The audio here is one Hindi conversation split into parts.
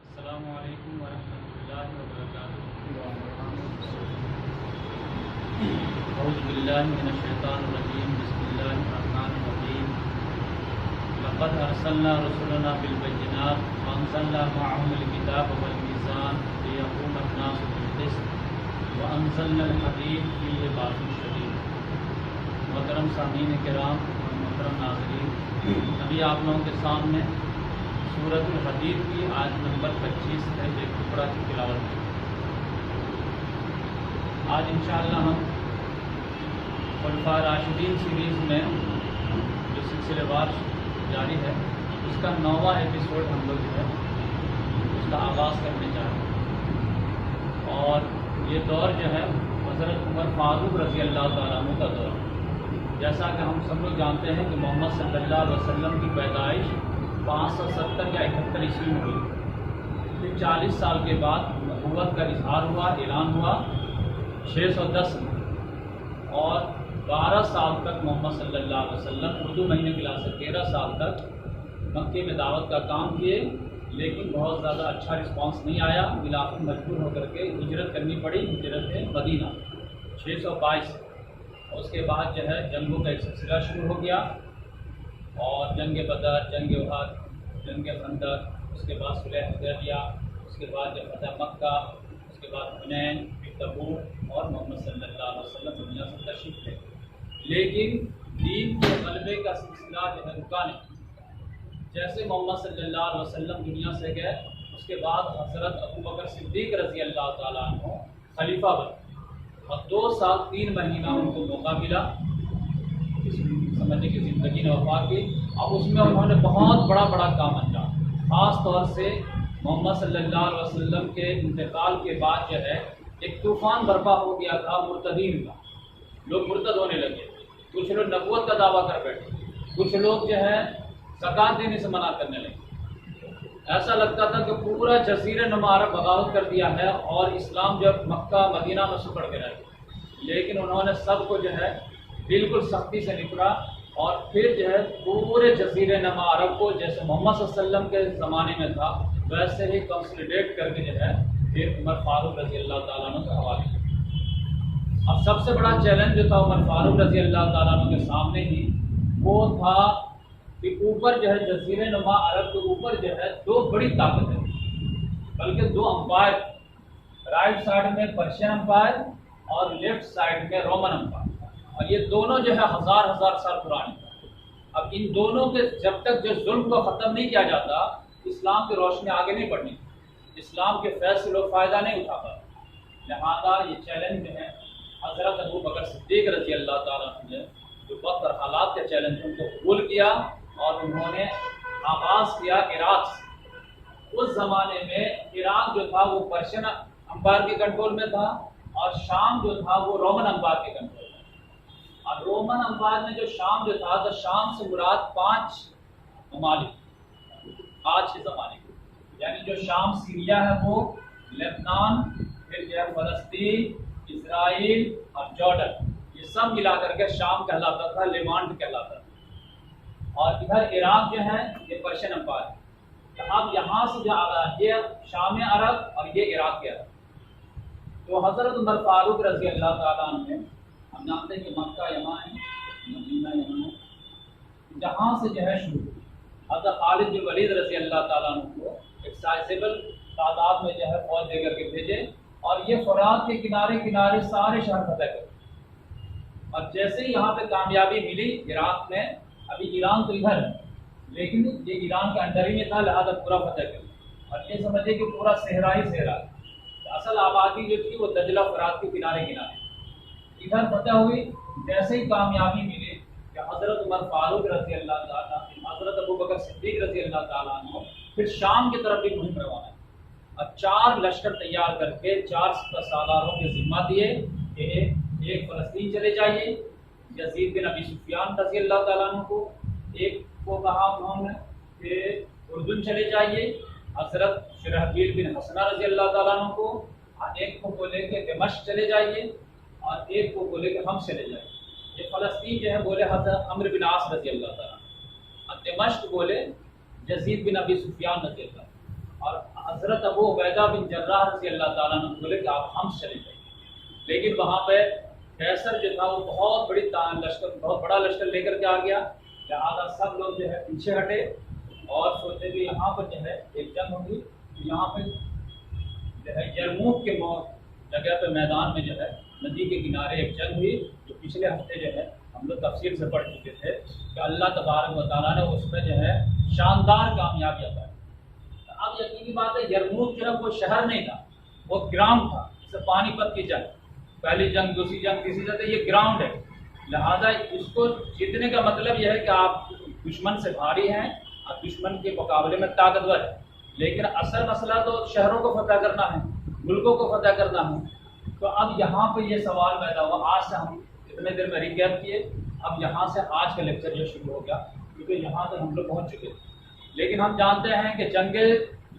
अस्सलामुअलैकुम वरहमतुल्लाहि वबरकातुहू। औज़ु बिल्लाहि मिनश शैतानिर रजीम। बिस्मिल्लाहिर्रहमानिर्रहीम। लक़द अरसलना रुसुलना बिल बय्यिनात व अंज़लना मअहुमुल किताब वल मीज़ान लियक़ूमा अन्नासु बिल क़िस्त व अंज़लनल हदीद फ़ीहि बाअसुन शदीद। मोहतरम सामीन किराम और मोहतरम नाज़रीन, अभी आप लोगों के सामने सूरतुल हदीद की आयत नंबर 25 है एक टुकड़ा की तिलावत है। आज इंशाअल्लाह हम खुलफाए राशिदीन सीरीज़ में जो सिलसिलेवार जारी है उसका 9वां एपिसोड हम लोग जो है उसका आगाज़ करने जा रहे हैं। और ये दौर जो है हज़रत उमर फारूक रज़ी अल्लाह तआला अन्हु का दौर है। जैसा कि हम सब लोग जानते हैं कि मोहम्मद सल्लल्लाहु अलैहि वसल्लम की पैदाइश 570 या 71 ईस्वी में हुई। फिर 40 साल के बाद नबूवत का इजहार हुआ, ऐलान हुआ 610 में। और 12 साल तक मोहम्मद सल्लल्लाहु अलैहि वसल्लम उर्दू महीने की क्लास से 13 साल तक मक्के में दावत का काम किए, लेकिन बहुत ज़्यादा अच्छा रिस्पांस नहीं आया। आखिर मजबूर होकर के हिजरत करनी पड़ी, हिजरत मदीना 622। उसके बाद जो है जंगों का एक सिलसिला शुरू हो गया और जंग बदर, जंग उहद, जंग खंदक, उसके बाद सुलह हुदैबिया, उसके बाद जब फतह मक्का, उसके बाद हुनैन, तबूक और मोहम्मद सल्लल्लाहु अलैहि वसल्लम दुनिया से तशरीफ ले। लेकिन दीन के गलबे का सिलसिला जो है रुका नहीं। जैसे मोहम्मद सल्लल्लाहु अलैहि वसल्लम दुनिया से गए, उसके बाद हज़रत अबू बकर सिद्दीक़ रज़ी अल्लाह तआला अन्हु खलीफा बने और 2 साल 3 महीना उनको मौका मिला समझने की ज़िंदगी ने वफा की। अब उसमें उन्होंने बहुत बड़ा काम अंजाम, ख़ास तौर से मोहम्मद सल्लल्लाहु अलैहि वसल्लम के इंतकाल के बाद जो है एक तूफ़ान बर्पा हो गया था मुर्तदीन का। लोग मुर्तद होने लगे, कुछ लोग नबूवत का दावा कर बैठे, कुछ लोग जो है ज़कात देने से मना करने लगे। ऐसा लगता था कि पूरा जज़ीरे नुमा अरब बगावत कर दिया है और इस्लाम जब मक्का मदीना में सुपड़ के रह गया। लेकिन उन्होंने सबको जो है बिल्कुल सख्ती से निपटा और फिर जो है पूरे जज़ीरे नुमा अरब को जैसे मोहम्मद सल्लल्लाहु अलैहि वसल्लम के ज़माने में था वैसे ही कंसोलिडेट करके जो है फिर उमर फारूक रज़ी अल्लाह तआला अन्हु के हवाले किया। अब सबसे बड़ा चैलेंज जो था उमर फारूक रज़ी अल्लाह तआला अन्हु के सामने ही वो था कि ऊपर जो है जज़ीरे नुमा अरब के ऊपर जो है 2 बड़ी ताकतें, बल्कि 2 अंपायर, राइट साइड में पर्शियन अंपायर और लेफ्ट साइड में रोमन अंपायर। और ये दोनों जो है हज़ार साल पुराने। अब इन दोनों के जब तक जो जुल्म को ख़त्म नहीं किया जाता इस्लाम की रोशनी आगे नहीं बढ़नी, इस्लाम के फैसले लोग फ़ायदा नहीं उठा पाते। लिहाजा ये चैलेंज जो है हज़रत अबू बकर सिद्दीक़ रज़ी अल्लाह तआला अन्हु ने जो वक्त और हालात के चैलेंज उनको कबूल किया और उन्होंने आगाज़ किया इराक़ से। उस ज़माने में इराक़ जो था वो पर्शियन अंपायर के कंट्रोल में था और शाम जो था वो रोमन अंपायर के कंट्रोल में। और रोमन अंपायर में जो शाम जो था तो शाम से मुराद 5 ममालिक आज के ज़माने के, यानी जो शाम सीरिया है वो, लेबनान, फिर जो है फ़लस्तीन, इजराइल और जॉर्डन, ये सब मिला करके शाम कहलाता था, लेवांट कहलाता था। और इधर इराक़ जो है ये पर्शियन अंपायर। तो अब यहाँ से जो ये शाम अरब और ये इराक़ के अरब। तो हज़रत उमर फारूक रज़ी अल्लाह तआला अन्हु ने, हम जानते हैं कि मक्का यहाँ है, मदीना यहाँ है, जहाँ से जो है शुरू हुई। हज़रत खालिद बिन वलीद रज़ी अल्लाह तआला अन्हु को एक साइजेबल तादाद में जो है फौज दे करके भेजे और ये फ़ुरात के किनारे किनारे सारे शहर फतह कर। और जैसे ही यहाँ पे कामयाबी मिली इराक़ में, अभी ईरान तो इधर है लेकिन ये ईरान के अंडर ही में था, लिहाजा पूरा फतह कर। और ये समझिए कि पूरा सहरा ही सहरा, असल आबादी जो थी वो दजला फ़ुरात के किनारे किनारे इधर फतह हुई। जैसे ही कामयाबी मिली कि हज़रत उमर फारूक रज़ी अल्लाह तआला, हज़रत अबू बकर सिद्दीक़ रज़ी अल्लाह तआला अन्हु फिर शाम की तरफ भी मुहिम रवाना और 4 लश्कर तैयार करके 4 सालारों के ज़िम्मा दिए कि एक फ़लस्तीन चले जाइए, यज़ीद बिन अबी सुफियान रज़ी अल्लाह तआला अन्हु को, एक को कहा उन्होंने कि उर्दून चले जाइए, हज़रत शुरहबील बिन हसना रज़ी अल्लाह तआला अन्हु को, एक को बोले कि दिमश्क चले जाइए और एक को बोले कि हम चले जाइए। ये फ़लस्तीन जो है बोले हज़रत अम्र बिन आस रज़ी अल्लाह ताला, और दिमश्क बोले यज़ीद बिन अबी सुफियान रज़ी अल्लाह, और हज़रत अबू उबैदा बिन जर्राह रज़ी अल्लाह ताला ने बोले कि आप हम चले जाइए। लेकिन वहाँ पे कैसर जो था वो बहुत बहुत बड़ा लश्कर लेकर के आ गया, लिहाजा सब लोग जो है पीछे हटे और सोचे कि यहाँ पर जो है एक जंग होगी। यहाँ पे जो है यरमूक के जगह पे मैदान में जो है नदी के किनारे एक जंग हुई, जो पिछले हफ्ते जो है हम लोग तफसील से पढ़ चुके थे कि अल्लाह तबारक व तआला ने उसमें जो है शानदार कामयाबी अता की। अब यकीनी बात है यरमूक जो है वो शहर नहीं था, वो ग्राउंड था। जैसे पानीपत की जंग, पहली जंग, दूसरी जंग, तीसरी जंग, ये ग्राउंड है। लिहाजा इसको जीतने का मतलब यह है कि आप दुश्मन से भारी हैं और दुश्मन के मुकाबले में ताकतवर है। लेकिन असल मसला तो शहरों को फतह करना है, मुल्कों को फतह करना है। तो अब यहाँ पे ये सवाल पैदा हुआ। आज से हम इतने देर में रिकैप किए, अब यहाँ से आज का लेक्चर जो शुरू हो गया, क्योंकि यहाँ तक हम लोग पहुँच चुके। लेकिन हम जानते हैं कि जंग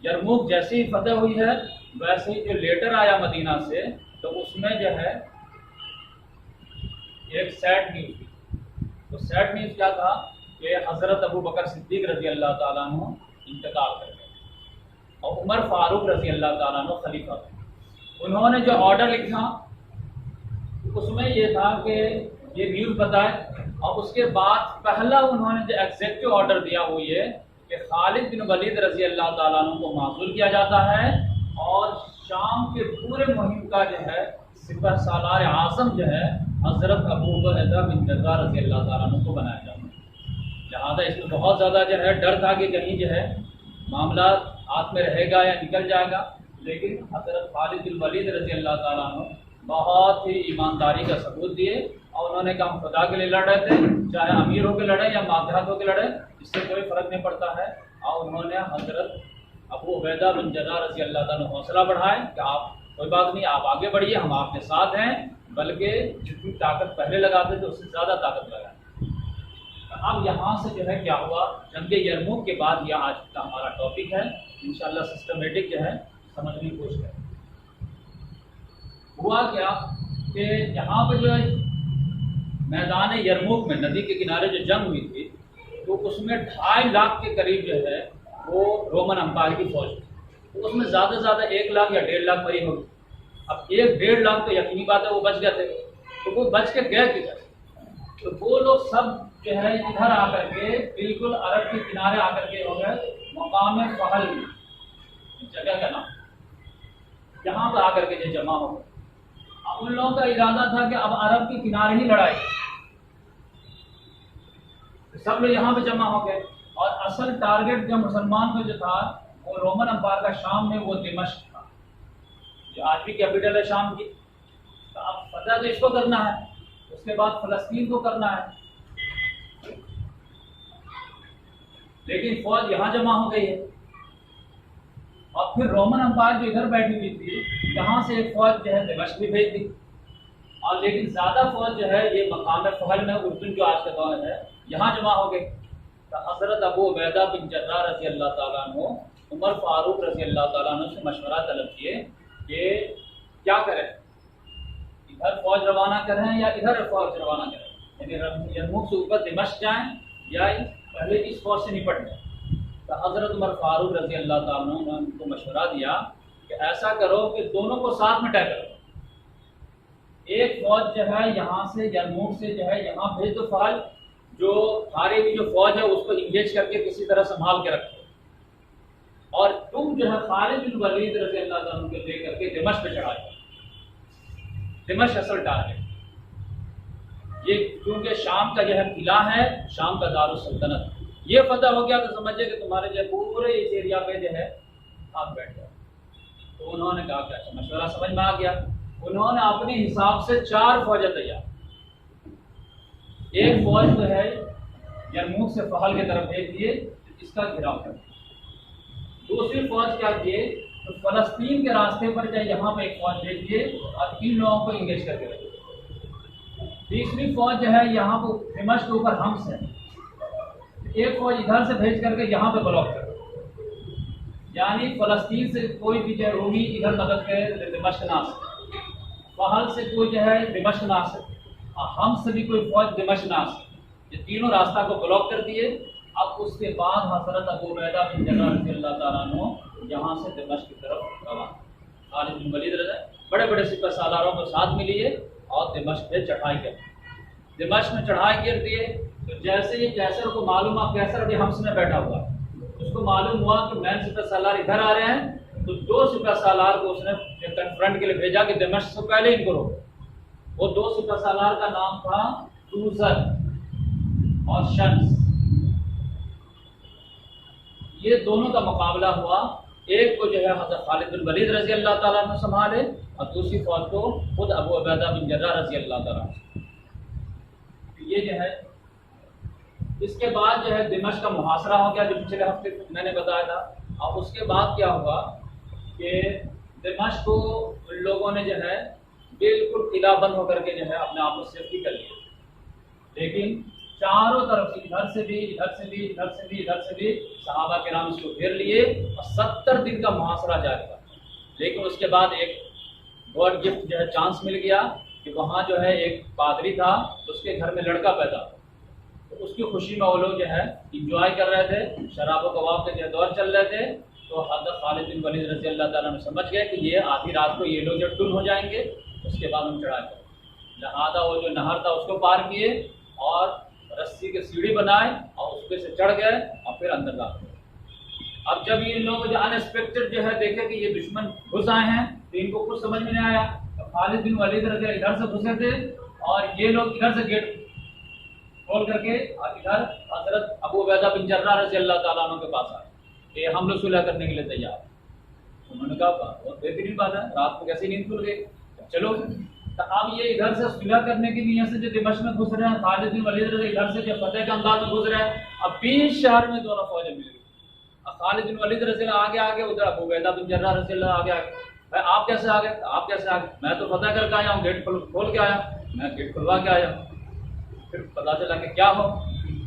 यरमूक जैसे ही फतह हुई है, वैसे ही जो लेटर आया मदीना से, तो उसमें जो है एक सैड न्यूज़ थी। तो सैड न्यूज़ क्या था कि हज़रत अबू बकर सिद्दीक रज़ी अल्लाह ताला अन्हु इंतकाल कर गए और उमर फारूक रज़ी अल्लाह ताला अन्हु खलीफा थे। उन्होंने जो ऑर्डर लिखा उसमें ये था कि ये न्यूज़ बताए, और उसके बाद पहला उन्होंने जो एग्जेक्टिव ऑर्डर दिया वो ये कि खालिद बिन वलीद रज़ी अल्लाह ताला अन्हु को माज़ूल किया जाता है और शाम के पूरे मुहिम का जो है सिपह सालार आज़म जो है हज़रत अबू उबैदा बिन जर्राह रज़ी अल्लाह ताला अन्हु को बनाया जाता है। लिहाजा इसमें बहुत ज़्यादा जो है डर था कि कहीं जो है मामला हाथ में रहेगा या निकल जाएगा। लेकिन हज़रत खालिद बिन वलीद रज़ी अल्लाह ताला अन्हु बहुत ही ईमानदारी का सबूत दिए और उन्होंने कहा हम खुदा के लिए लड़ रहे थे, चाहे अमीर होकर लड़े या मातहत होकर लड़े, इससे कोई फ़र्क नहीं पड़ता है। और उन्होंने हज़रत अबू उबैदा बिन जर्राह रज़ी अल्लाह ताला अन्हु हौसला बढ़ाए कि आप कोई बात नहीं, आप आगे बढ़िए, हम आपके साथ हैं, बल्कि जितनी ताकत पहले लगाते थे उससे ज़्यादा ताकत लगाए। अब यहाँ से जो है क्या हुआ, जंग यरमूक के बाद यह आज का हमारा टॉपिक है। इंशाअल्लाह सिस्टमेटिक जो है समझने की कोशिश करें। हुआ क्या कि यहाँ पर जो है मैदान यरमूक में नदी के किनारे जो जंग हुई थी, तो उसमें 2.5 लाख के करीब जो है वो रोमन अम्पायर की फौज थी। तो उसमें ज़्यादा से ज़्यादा 1 लाख या 1.5 लाख मरी होगी। अब 1-1.5 लाख तो यकीनी बात है वो बच गए थे। तो वो बच के गए किधर? तो वो लोग सब जो है इधर आकर के बिल्कुल अरब के किनारे आकर के हो गए मकाम फहल जगह का नाम, यहाँ पर आकर के जो जमा हो गए। अब उन लोगों का इरादा था कि अब अरब के किनारे ही लड़ाई, तो सब लोग यहाँ पे जमा हो गए। और असल टारगेट जो मुसलमान को जो था वो रोमन अम्पायर का शाम में वो दिमश्क था, जो आज भी कैपिटल है शाम की। तो अब फतह तो इसको करना है, उसके बाद फ़लस्तीन को करना है। लेकिन फौज यहाँ जमा हो गई है और फिर रोमन अम्पायर जो इधर बैठी हुई थी, यहाँ से एक फौज जो है दिमश्क भी भेज दी। और लेकिन ज़्यादा फौज जो है ये मकाम फहल में उर्दून जो आज का दौर है यहाँ जमा हो गई। तो हज़रत अबू उबैदा बिन जर्राह रज़ी अल्लाह ताला अन्हु उमर फारूक रज़ी अल्लाह ताला अन्हु से मशवरा तलब किए कि क्या करें, इधर फौज रवाना करें या इधर फौज रवाना करें, यानी यरमूक से ऊपर दिमश्क जाएं या पहले इस फौज से निपट जाए। तो हज़रत उमर फारूक रज़ी अल्लाह ताला अन्हु ने उनको मशवरा दिया कि ऐसा करो कि दोनों को साथ में टैकल करो। एक फौज जो है यहाँ से यरमूक से जो है यहाँ भेज दो फौज, जो हारे हुई जो फौज है उसको इंगेज करके किसी तरह संभाल के रखो, और तुम जो है खालिद बिन वलीद रज़ी अल्लाह ताला अन्हु को लेकर के दिमश्क पे चढ़ा जाओ। दिमश्क असल टारगेट ये, क्योंकि शाम का जो है किला है, शाम का दारुल सल्तनत, ये फतह हो गया तो समझिए कि तुम्हारे जो पूरे इस एरिया पे जो है आप बैठ जाओ। तो उन्होंने कहा कि अच्छा मशवरा समझ में आ गया। उन्होंने अपने हिसाब से 4 फौजें तैयार, एक फौज तो है यरमूक से फहल की तरफ भेज दिए, इसका घिराव कर दिया। दूसरी फौज क्या किए, तो फलस्तीन के रास्ते पर चाहे यहाँ पे एक फौज भेज दिए और इन लोगों को इंगेज करके रखे। तीसरी फौज जो है यहाँ पर दिमश्क के ऊपर हम्स है, एक फौज इधर से भेज करके यहाँ पे ब्लॉक कर, यानी फ़लस्तीन से कोई भी जो है रोमी इधर मदद के दिमश्क ना आ सके, फहल से कोई जो है दिमश्क ना आ सके, हम से भी कोई फौज दिमश्क ना आ सके। ये तीनों रास्ता को ब्लॉक कर दिए। अब उसके बाद हज़रत अबू उबैदा बिन जर्राह रज़ियल्लाहु ताला अन्हु यहाँ से दिमश्क की तरफ रवाना। खालिद बिन वलीद बड़े बड़े सिपह सालारों को साथ में लिए और दिमश्क पे चढ़ाई कर दी। दिमश्क में चढ़ाई कर दिए तो जैसे ही कैसर को मालूम, अब कैसर अभी हम्स में बैठा हुआ, उसको मालूम हुआ कि मैन सिपह सालार इधर आ रहे हैं, तो 2 सिपह सालार को उसने कन्फ्रंट के लिए भेजा कि दिमश्क से पहले इनको रोको। वो 2 सिपह सालार का नाम था तूज़र और शम्स। ये दोनों का मुकाबला हुआ। एक को जो है हज़रत खालिद बिन वलीद रज़ी अल्लाह ताला ने संभाले और दूसरी फौज को खुद अबू उबैदा बिन जर्राह रज़ी अल्लाह ताला ने। ये जो है इसके बाद जो है दिमश्क का मुहासरा हो गया, जो पिछले हफ्ते मैंने बताया था। और उसके बाद क्या हुआ कि दिमश्क को उन लोगों ने जो है बिल्कुल किलाबंद होकर के जो है अपने आप को सेफ्टी कर लिया, लेकिन चारों तरफ से इधर से भी इधर से भी इधर से भी इधर से भी सहाबा किराम इसको घेर लिए और 70 दिन का मुहासरा जारी था। लेकिन उसके बाद एक गॉड गिफ्ट जो है चांस मिल गया कि वहाँ जो है एक पादरी था, उसके घर में लड़का पैदा, तो उसकी खुशी में वो लोग जो है इंजॉय कर रहे थे, शराब व कबाब के जो दौर चल रहे थे। तो हज़रत खालिद बिन वलीद रज़ी अल्लाह ताला ने समझ गए कि ये आधी रात को ये लोग जब टुन हो जाएंगे, उसके बाद हम चढ़ाए करें। लिहाजा वो जो नहर था उसको पार किए और रस्सी के सीढ़ी बनाए और उस पर से चढ़ गए और फिर अंदर दाखिल हुए। अब जब ये लोग जो अनएक्सपेक्टेड जो है देखे कि ये दुश्मन घुस आए हैं, तो इनको कुछ समझ में नहीं आया। तो खालिद बिन वलीद रज़ी इधर से घुसे थे और ये लोग इधर से गेट खोल करके और इधर हज़रत अबू उबैदा बिन जर्राह रज़ी अल्लाह ताला अन्हु के पास आए कि हम लोग सुलह करने के लिए तैयार। उन्होंने कहा बहुत बेहतरीन बात है, रात को कैसे नींद खुल गई, चलो। तो अब ये इधर से सुलह करने की नीयत से जो दिमश्क में घुस रहे हैं, खालिद बिन वलीद रज़ी इधर से जो फतेह के अंदाज में घुस रहे हैं। अब 20 शहर में दोनों फौजें मिल गई। अब खालिद बिन वलीद रज़ी आगे आगे, उधर अबू उबैदा बिन जर्राह रज़ी आगे आगे। भाई आप कैसे आ गए? आप कैसे आ गए? मैं तो फतेह करके आया हूँ, गेट खोल के आया, मैं गेट खुलवा के आया। फिर पता चला कि क्या हो,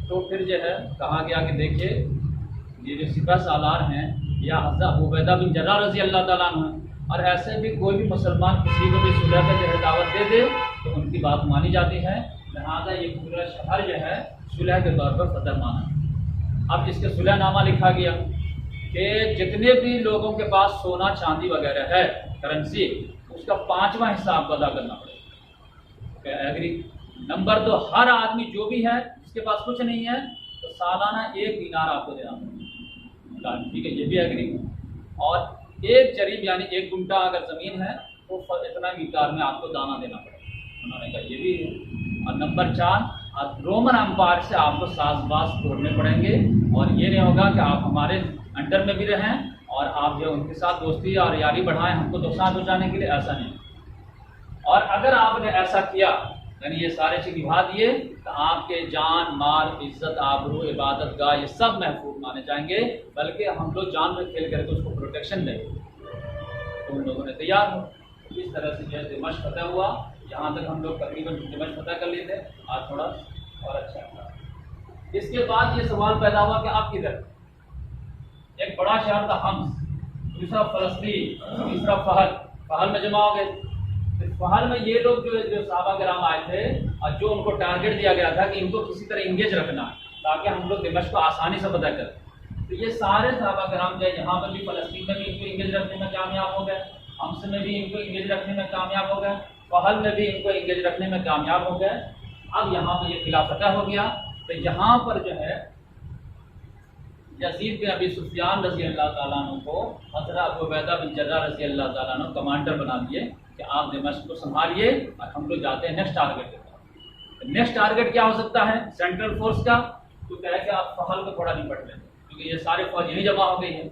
तो फिर जो है कहा गया कि देखिए ये जो सिपह सालार हैं या हज़रत अबू उबैदा बिन जर्राह रज़ी अल्लाह ताला अन्हु, और ऐसे भी कोई भी मुसलमान किसी को भी सुलह का जो है दावत दे दे तो उनकी बात मानी जाती है। लिहाजा ये पूरा शहर जो है सुलह के तौर पर फतह माना। अब इसके सुलहनामा लिखा गया कि जितने भी लोगों के पास सोना चांदी वगैरह है, करेंसी, उसका 5वां हिस्सा आपको अदा करना पड़ेगा। एग्री? नंबर 2, हर आदमी जो भी है जिसके पास कुछ नहीं है तो सालाना 1 दीनार आपको देना पड़ेगा। ठीक है, ये भी एग्री। और 1 जरीब यानी 1 गुंटा अगर ज़मीन है तो इतना मिक़दार में आपको दाना देना पड़ेगा। उन्होंने कहा ये भी है। और नंबर 4, रोमन अम्पायर से आपको साज़बाज तोड़ने पड़ेंगे और ये नहीं होगा कि आप हमारे अंडर में भी रहें और आप जो उनके साथ दोस्ती और यारी बढ़ाएं हमको नुकसान पहुँचाने के लिए, ऐसा नहीं। और अगर आपने ऐसा किया यानी ये सारे चीज़ निभा दिए तो आपके जान, माल, इज्जत, आबरू, इबादत गाह ये सब महफूज माने जाएंगे, बल्कि हम लोग जान में खेल करके उसको प्रोटेक्शन देंगे। तो उन लोगों ने तैयार हो। इस तरह से जो है दिमश्क फतह हुआ। यहाँ तक हम लोग तकरीबन दिमश्क फतह कर लिए थे, आज थोड़ा और अच्छा था। इसके बाद ये सवाल पैदा हुआ कि आप किधर? एक बड़ा शहर था हम्स, दूसरा फ़लस्तीन, तीसरा फहल में जमा हो गए। फहल में ये लोग जो सहाबा किराम आए थे और जो उनको टारगेट दिया गया था कि इनको किसी तरह इंगेज रखना ताकि हम लोग दिमश्क को आसानी से पता करें। तो ये सारे सहाबा किराम जो है यहाँ पर भी फ़लस्तीन में भी इनको इंगेज रखने में कामयाब हो गए, हम्स में भी इनको इंगेज रखने में कामयाब हो गए, फहल में भी इनको इंगेज रखने में कामयाब हो गए। अब यहाँ पर ये किला फतह हो गया। तो यहाँ पर जो है यजीद बिन अबी सुफियान रज़ी अल्लाह ताला अन्हु को हज़रत अबू उबैदा बिन जर्राह रज़ी अल्लाह ताला अन्हु कमांडर बना दिए कि आप दिमश्क को संभालिए और हम लोग जाते हैं नेक्स्ट टारगेट के पास। नेक्स्ट टारगेट क्या हो सकता है सेंट्रल फोर्स का? तो कहे कि आप फहल को थोड़ा निपट लें क्योंकि ये सारे फौज यही जमा हो गई है।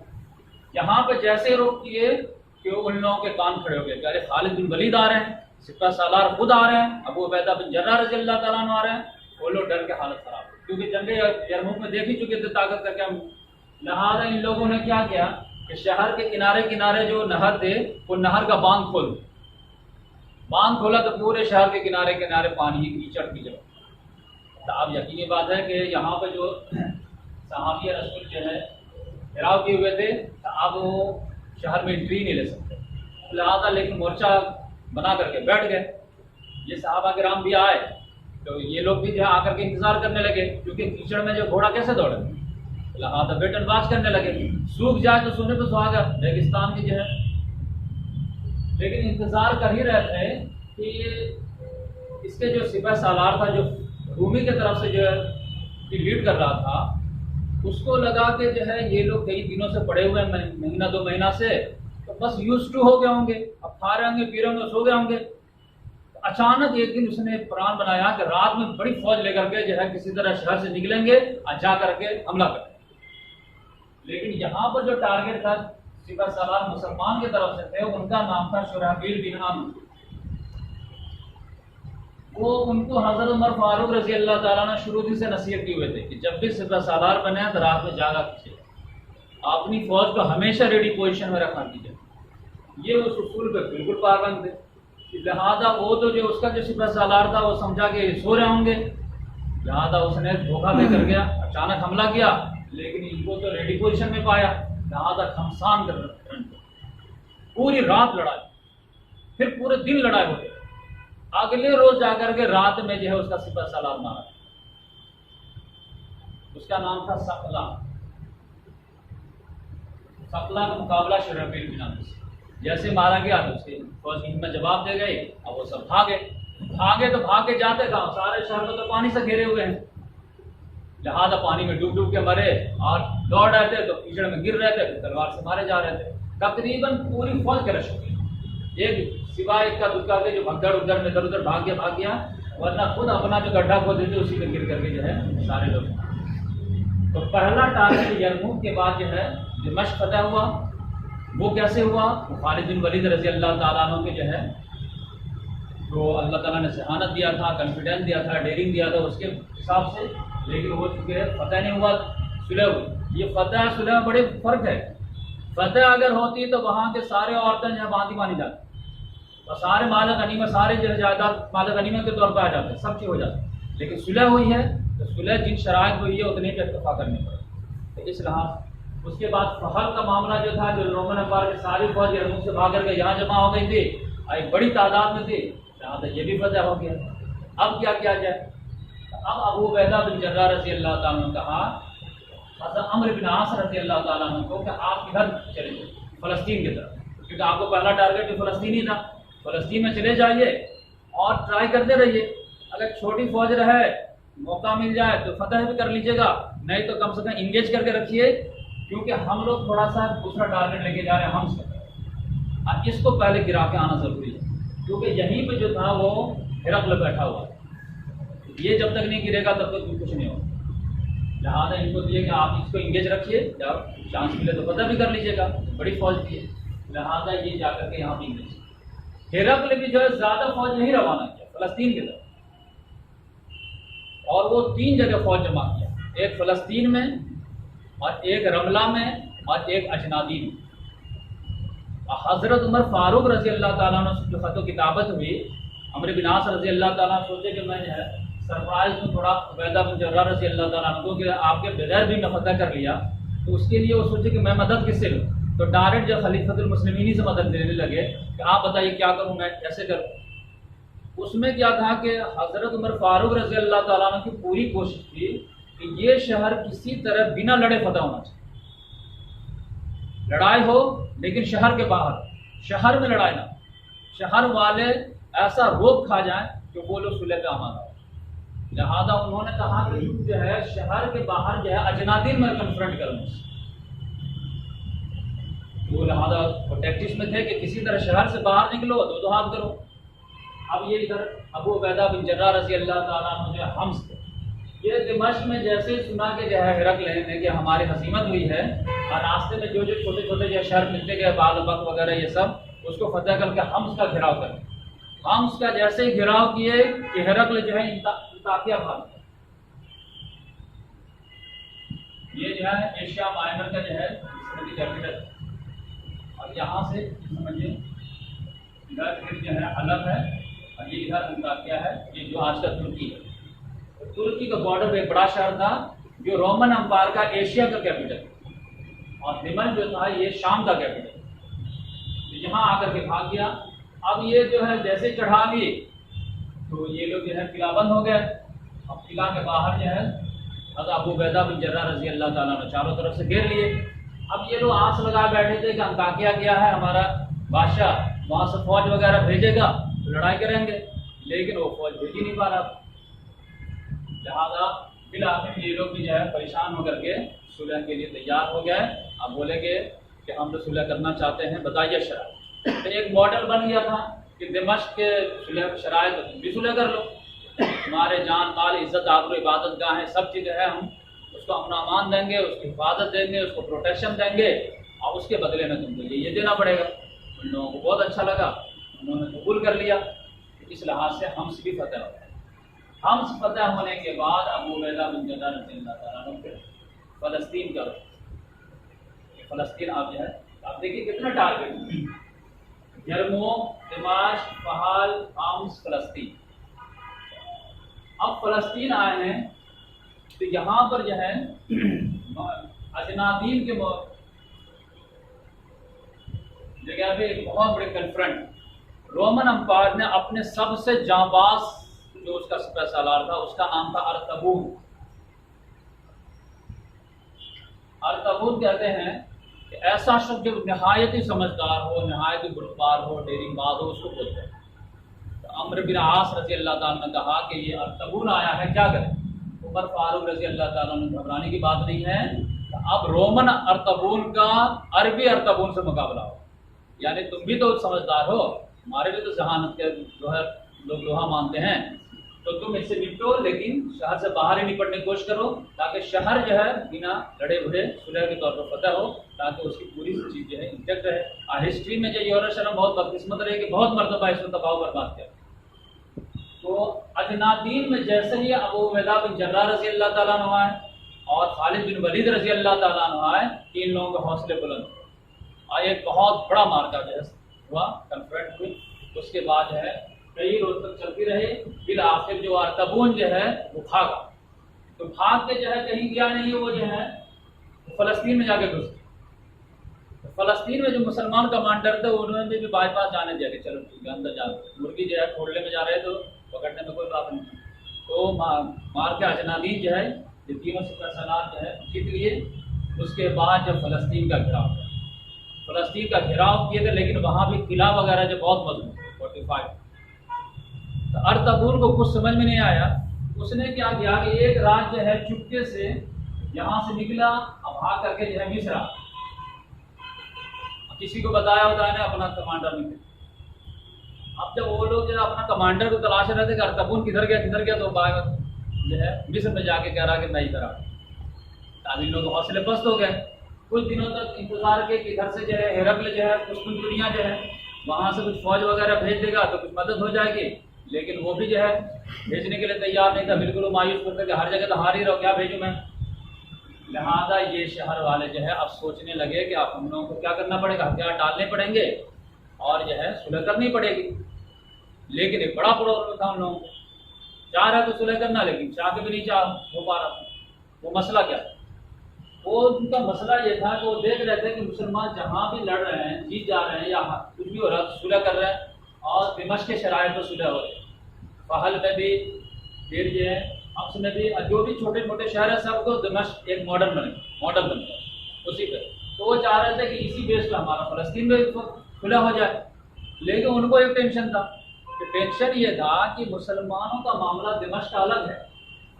यहाँ पर जैसे रोक किए कि उन लोगों के कान खड़े हो गए, अरे खालिद बिन वलीद आ रहे हैं, सिपह सालार खुद आ रहे हैं, अबू उबैदा बिन जर्राह रज़ी अल्लाह ताला अन्हु आ रहे हैं। वो लोग डर के हालत खराब, क्योंकि जंगे यरमुक में देख ही चुके थे ताकत का क्या। लिहाजा इन लोगों ने क्या किया कि शहर के किनारे किनारे जो नहर थे वो नहर का बांध खोला तो पूरे शहर के किनारे किनारे पानी ही कीचड़ की जगह। तो अब यकीनी बात है कि यहाँ पर जो सहाबी रसूल जो है घेराव किए हुए थे, तो अब वो शहर में एंट्री नहीं ले सकते, लिहाजा लेकिन मोर्चा बना करके बैठ गए। ये सहाबा किराम भी आए तो ये लोग भी जो है आकर के इंतजार करने लगे, क्योंकि कीचड़ में जो घोड़ा कैसे दौड़े, लिहाजा वेट एंड वॉच करने लगे। सूख जाए तो सोने तो सुहागा, रेगिस्तान की जो है, लेकिन इंतजार कर ही रहे थे कि इसके जो सिपह सालार था, जो रूमी की तरफ से जो है लीड कर रहा था, उसको लगा कि जो है ये लोग कई दिनों से पड़े हुए हैं, महीना 2 महीना से, तो बस यूज टू हो गए होंगे, अब खा रहे होंगे पी रहे होंगे सो गए होंगे। तो अचानक एक दिन उसने प्लान बनाया कि रात में बड़ी फौज लेकर के जो है किसी तरह शहर से निकलेंगे और जा करके हमला करेंगे। लेकिन यहाँ पर जो टारगेट था सिपह सालार मुसलमान की तरफ से थे, उनका नाम था शुरहबील बिन अम्र। वो उनको हजरत उमर फारूक रजी अल्लाह ताला ने शुरू से नसीहत की हुए थे कि जब भी सिपह सालार बने तो रात में जागा कीजिए, अपनी फौज को हमेशा रेडी पोजीशन में रखा कीजिए। ये उस उसूल पे बिल्कुल पाबंद थे, लिहाजा वो तो जो उसका जो सिपह सालार था वो समझा के सो रहे होंगे, लिहाजा उसने धोखा देकर गया, अचानक हमला किया, लेकिन इनको तो रेडी पोजीशन में पाया, लिहाजा खमसान कर पूरी रात लड़ाई, फिर पूरे दिन लड़ाई हो गई। अगले रोज जाकर के रात में जो है उसका सिपह सालार मारा, उसका नाम था सकला। सकला का मुकाबला शुरहबील बिन अम्र से जैसे मारा गया तो उसके फौज की हिम्मत जवाब दे गई। अब वो सब भागे तो भागे जाते कहाँ, सारे शहर को तो पानी से घेरे हुए हैं, लिहाजा पानी में डूब डूब के मरे, और दौड़ रहे थे तो कीचड़ में गिर रहे थे, तलवार से मारे जा रहे थे। तकरीबन पूरी फौज क्रश हो गई, एक सिवाय इक्का दुक्का के जो भगदड़ उधड़ में इधर उधर भाग गया, वरना खुद अपना जो गड्ढा खोदे थे उसी में गिर करके जो है सारे लोग। तो पहला टारगेट यरमूक के बाद जो है दिमश्क फतह हुआ। वो कैसे हुआ? खालिद बिन वलीद रजी अल्लाह ताला अन्हु के जो है, तो अल्लाह ताला ने सेहानत दिया था, कॉन्फिडेंस दिया था, डेयरिंग दिया था उसके हिसाब से, लेकिन हो चुके हैं, फतह नहीं हुआ, सुलह हुई। ये फतह सुलह में बड़े फर्क है। फतह अगर होती तो वहाँ के सारे औरतें जो है बांधी मानी जाती और सारे माल गनीमत, सारे जो जायदाद माल गनीमत के तौर पर आ जाते, सब चीज़ हो जाती। लेकिन सुलह हुई है तो सुलह जिन शराइत हुई है उतने पे इत्तफाक करने पड़े। तो इस लिहाज उसके बाद फहल का मामला जो था, जो रोमन अखबार की सारी फौज यरमूक से भाग करके यहाँ जमा हो गई थी, एक बड़ी तादाद में थी, यहाँ तक ये भी फतह हो गया। अब क्या किया जाए? अब अबू उबैदा बिन जर्राह रज़ी अल्लाह ताला ने कहा हज़रत अम्र बिन आस रज़ी अल्लाह ताला ने को कि आप इधर चले जाइए फ़लस्तीन की तरफ, क्योंकि आपको पहला टारगेट तो फ़लस्तीन ही था। फ़लस्तीन में चले जाइए और ट्राई करते रहिए, अगर छोटी फौज रहे मौका मिल जाए तो फतह भी कर लीजिएगा, नहीं तो कम से कम इंगेज करके रखिए, क्योंकि हम लोग थोड़ा सा दूसरा टारगेट लेके जा रहे हैं हम सब, और इसको पहले गिरा के आना जरूरी है, क्योंकि यहीं पे जो था वो हिरकल बैठा हुआ है, ये जब तक नहीं गिरेगा तब तक कुछ नहीं होगा। लिहाजा इनको दिए कि आप इसको इंगेज रखिए, जब चांस मिले तो पता भी कर लीजिएगा, बड़ी फौज थी, लिहाजा ये जाकर के यहाँ पे इंगेज। हिरकल भी जो है ज्यादा फौज नहीं रवाना किया फलस्तीन की तरफ, और वो 3 जगह फौज जमा किया, एक फलस्तीन में और एक रमला में और एक अजनादी में। हजरत उमर फारूक रजी अल्लाह ताला ने जो खतो किताबत हुई, अम्र बिन आस रजी अल्लाह ताला सोचे कि मैं जो है सरप्राइज में थोड़ा उबैदा बिन जर्राह रजी अल्लाह ताला को कि आपके बगैर भी मैं फतह कर लिया, तो उसके लिए वो सोचे कि मैं मदद किससे लूँ, तो डायरेक्ट जो खलीफतुल मुस्लिमीन से मदद लेने लगे कि आप बताइए क्या करूँ, मैं कैसे करूँ। उसमें क्या था कि हजरत उमर फारूक रजी अल्लाह ताला की पूरी कोशिश थी कि ये शहर किसी तरह बिना लड़े फतह होना चाहिए, लड़ाई हो लेकिन शहर के बाहर, शहर में लड़ाई ना, शहर वाले ऐसा रोक खा जाए कि वो लोग सुलह पे आमादा हो। लिहाजा उन्होंने कहा कि जो है शहर के बाहर जो है अजनादीन में कन्फ्रंट करूँ, वो लिहाजा वो टैक्टिक्स में थे कि किसी तरह शहर से बाहर निकलो तो हाथ करो। अब ये इधर अबू उबैदा बिन जर्राह रजी अल्लाह ताला अन्हु जो हम्स थे, ये दिमश्क में जैसे ही सुना कि जो है हिरकल ने कि हमारी हसीमत हुई है, और रास्ते में जो जो छोटे छोटे जो शहर मिलते गए बालबक वगैरह ये सब, उसको फतह करके हम्स का घेराव कर, हम्स का जैसे ही घेराव किए कि हिरकल जो है इंताकिया भाग, ये जो है एशिया माइनर का जो है कैपिटल, और यहाँ से समझिए इधर जो है अलग है और ये इधर अंताकिया है, ये जो आज का तुर्की है। तुर्की का बॉर्डर पे एक बड़ा शहर था जो रोमन अम्पायर का एशिया का कैपिटल, और दिमश्क जो था ये शाम का कैपिटल, तो यहाँ आकर के भाग गया। अब ये जो है जैसे चढ़ा लिए तो ये लोग जो है किला बंद हो गए। अब किला के बाहर जो है हज़रत अबू उबैदा बिन जर्राह रज़ी अल्लाह ताला ने चारों तरफ से घेर लिए। अब ये लोग आस लगा बैठे थे कि अंताकिया गया है हमारा बादशाह, वहाँ से फौज वगैरह भेजेगा तो लड़ाई करेंगे, लेकिन वो फौज भेज ही नहीं पा रहा। लिहाजा फिर आखिर ये लोग भी जो है परेशान होकर के सुलह के लिए तैयार हो गए। अब बोलेंगे कि हम तो सुलह करना चाहते हैं, बताइए शराइत। तो एक मॉडल बन गया था कि दिमश्क के सुलह शराइत तो तुम भी सुलह कर लो, हमारे जान माल इज्जत आबरू इबादत गाह है, सब चीज़ें हैं, हम उसको अपना अमान देंगे, उसकी हिफाजत देंगे, उसको प्रोटेक्शन देंगे और उसके बदले में तुमको ये देना पड़ेगा। उन लोगों को बहुत अच्छा लगा, उन्होंने कबूल कर लिया। इस लिहाज से हम्स भी फतह हो गया। हम्स फतह होने के बाद अबू उबैदा बिन जर्राह रज़ियल्लाहु ताला अन्हु फ़लस्तीन का, फ़लस्तीन आप जो है आप देखिए कितना टारगेट, यरमूक, दिमाश्क, फहाल, हम्स, फ़लस्तीन। अब फ़लस्तीन आए हैं तो यहाँ पर जो है अजनादीन के जगह पे एक बहुत बड़े कन्फ्रंट रोमन अम्पायर ने अपने सबसे जांबाज जो उसका सिपह सालार था उसका नाम था अर्तबून। अर्तबून कहते हैं कि ऐसा शख्स जो नहायत ही समझदार हो, नहायत ही बुरबार हो, डेरिंगबाज हो, उसको बोलते हैं। तो अम्र बिन आस रज़ी अल्लाह ताला ने कहा कि ये अर्तबून आया है, क्या करें। उमर फारूक रज़ी अल्लाह ताला ने घबराने की बात नहीं है, अब रोमन अर्तबून का अरबी अर्तबून से मुकाबला हो, यानी तुम भी तो समझदार हो, हमारे भी तो जहानत के जो है लोग लोहा मानते हैं, तो तुम इससे निपटो, लेकिन शहर से बाहर ही निपटने की कोशिश करो ताकि शहर जो है बिना लड़े भुड़े सुलह के तौर पर फतह हो, ताकि उसकी पूरी चीज़ जो है इंटेक्ट रहे। और हिस्ट्री में जो यरूशलेम बहुत बदकिस्मत रही कि बहुत मरतबा इसको तबाह बर्बाद किया। तो अजनादीन में जैसे ही अबू उबैदा बिन जर्राह रज़ी अल्लाह ताला अन्हु आए और खालिद बिन वलीद रज़ी अल्लाह ताला अन्हु आए, इन लोगों के हौसले बुलंद और एक बहुत बड़ा मार्का जो है हुआ, कन्फ्रंट हुई। उसके बाद जो है कई रोज तक चलती रही, फिर आखिर जो अर्तबून जो है वो भागा। तो भाग के जो है कहीं गया नहीं, वो जो है फ़लस्तीन में जाके घुस गया। तो फ़लस्तीन में जो मुसलमान कमांडर थे उन्होंने भी बाईपास जाने दिया कि चलो ठीक है अंदर जाओ। मुर्गी जो है खोलने में जा रहे तो पकड़ने में कोई बात नहीं। तो मार के अजनादीन जो है ये तीनों सिपह सालार जो है जीत लिए। उसके बाद जब फ़लस्तीन का घेराव किया, फ़लस्तीन का घेराव किए थे, लेकिन वहाँ भी किला वगैरह जो बहुत मजबूत 45। तो अर्तबून को कुछ समझ में नहीं आया, उसने क्या किया कि एक रात जो है चुपके से यहाँ से निकला और भाग करके जो है मिस्र, किसी को बताया होता है ना अपना कमांडर निकले। अब जब वो लोग जो है अपना कमांडर को तलाश रहे थे कि अर्तबून किधर गया, तो बाग जो है मिस्र में जाके कह रहा कि मैं इधर आ। तब इन लोग हौसले पस्त हो गए। कुछ दिनों तक इंतजार के कि इधर से जो है हेरक्ल जो है कुस्तुनतुनिया जो है वहाँ से कुछ फौज वगैरह भेज देगा तो कुछ मदद हो जाएगी, लेकिन वो भी जो है भेजने के लिए तैयार नहीं था। बिल्कुल वो मायूस करते कि हर जगह तो हार ही रहो, क्या भेजूँ मैं। लिहाजा ये शहर वाले जो है अब सोचने लगे कि अब हम लोगों को क्या करना पड़ेगा, हथियार डालने पड़ेंगे और जो है सुलह करनी पड़ेगी। लेकिन एक बड़ा प्रॉब्लम था उन लोगों को, चाह रहा तो सुलह करना, लेकिन चाह के भी नहीं चाह हो पा रहा। वो मसला क्या था? वो उनका मसला ये था कि वो देख रहे थे कि मुसलमान जहाँ भी लड़ रहे हैं, जीत जा रहे हैं या कुछ भी हो रहा है, सुलह कर रहे हैं और दिमश्क के शराइत पर सुलह हो रही है। फहल में भी, फिर जो है हम्स में भी, जो भी छोटे मोटे शहर है सबको दिमश्क एक मॉडल बन गया उसी पे। तो वो चाह रहे थे कि इसी बेस पे हमारा फ़लस्तीन में खुला हो जाए। लेकिन उनको एक टेंशन था, कि टेंशन ये था कि मुसलमानों का मामला दिमश्क का अलग है,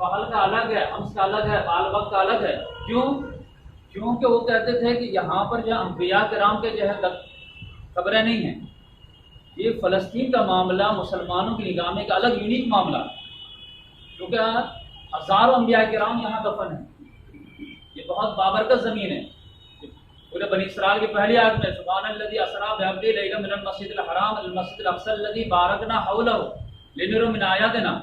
फहल का अलग है, हम्स का अलग है, बालबक का अलग है। क्यों? क्योंकि वो कहते थे कि यहाँ पर जो अंबिया किराम के जो है कब्रें नहीं हैं। ये फ़लस्तीन का मामला मुसलमानों की निगाह में एक अलग यूनिक मामला है, क्योंकि हज़ारों अंबिया किराम यहाँ दफन है। ये बहुत बाबरकत ज़मीन है। पूरे बनी इस्राइल की पहली आयत में सुब्हानल्लज़ी असरा बिअब्दिही लैलन मिनल मस्जिदिल हराम इलल मस्जिदिल अक़सल लज़ी बारकना हौलहु लिनुरियहु मिन आयातिना।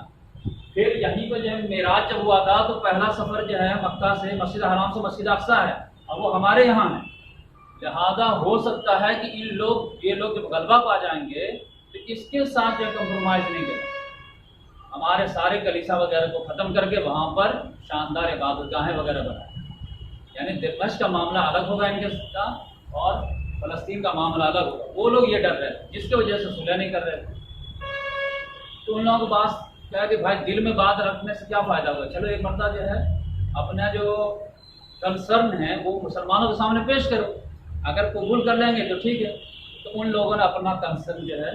फिर यहीं पर जो है मेराज जब हुआ था तो पहला सफ़र जो है मक्का से मस्जिद हराम से मस्जिद अक़सा है, और वो हमारे यहाँ है। लिहाजा हो सकता है कि ये लोग जब गलबा पा जाएंगे तो इसके साथ जो कंप्रोमाइज़ नहीं करें, हमारे सारे कलीसा वगैरह को ख़त्म करके वहाँ पर शानदार इबादतगाहें वगैरह बनाए। यानी दमिश्क का मामला अलग होगा इनके साथ और फ़लस्तीन का मामला अलग होगा। वो लोग ये डर रहे थे जिसकी वजह से सुलह नहीं कर रहे थे। तो उन लोगों को बात क्या है कि भाई दिल में बात रखने से क्या फ़ायदा होगा, चलो एक मरतबा जो है अपना जो कंसर्न है वो मुसलमानों के सामने पेश करो, अगर कबूल कर लेंगे तो ठीक है। तो उन लोगों ने अपना कंसर्न जो है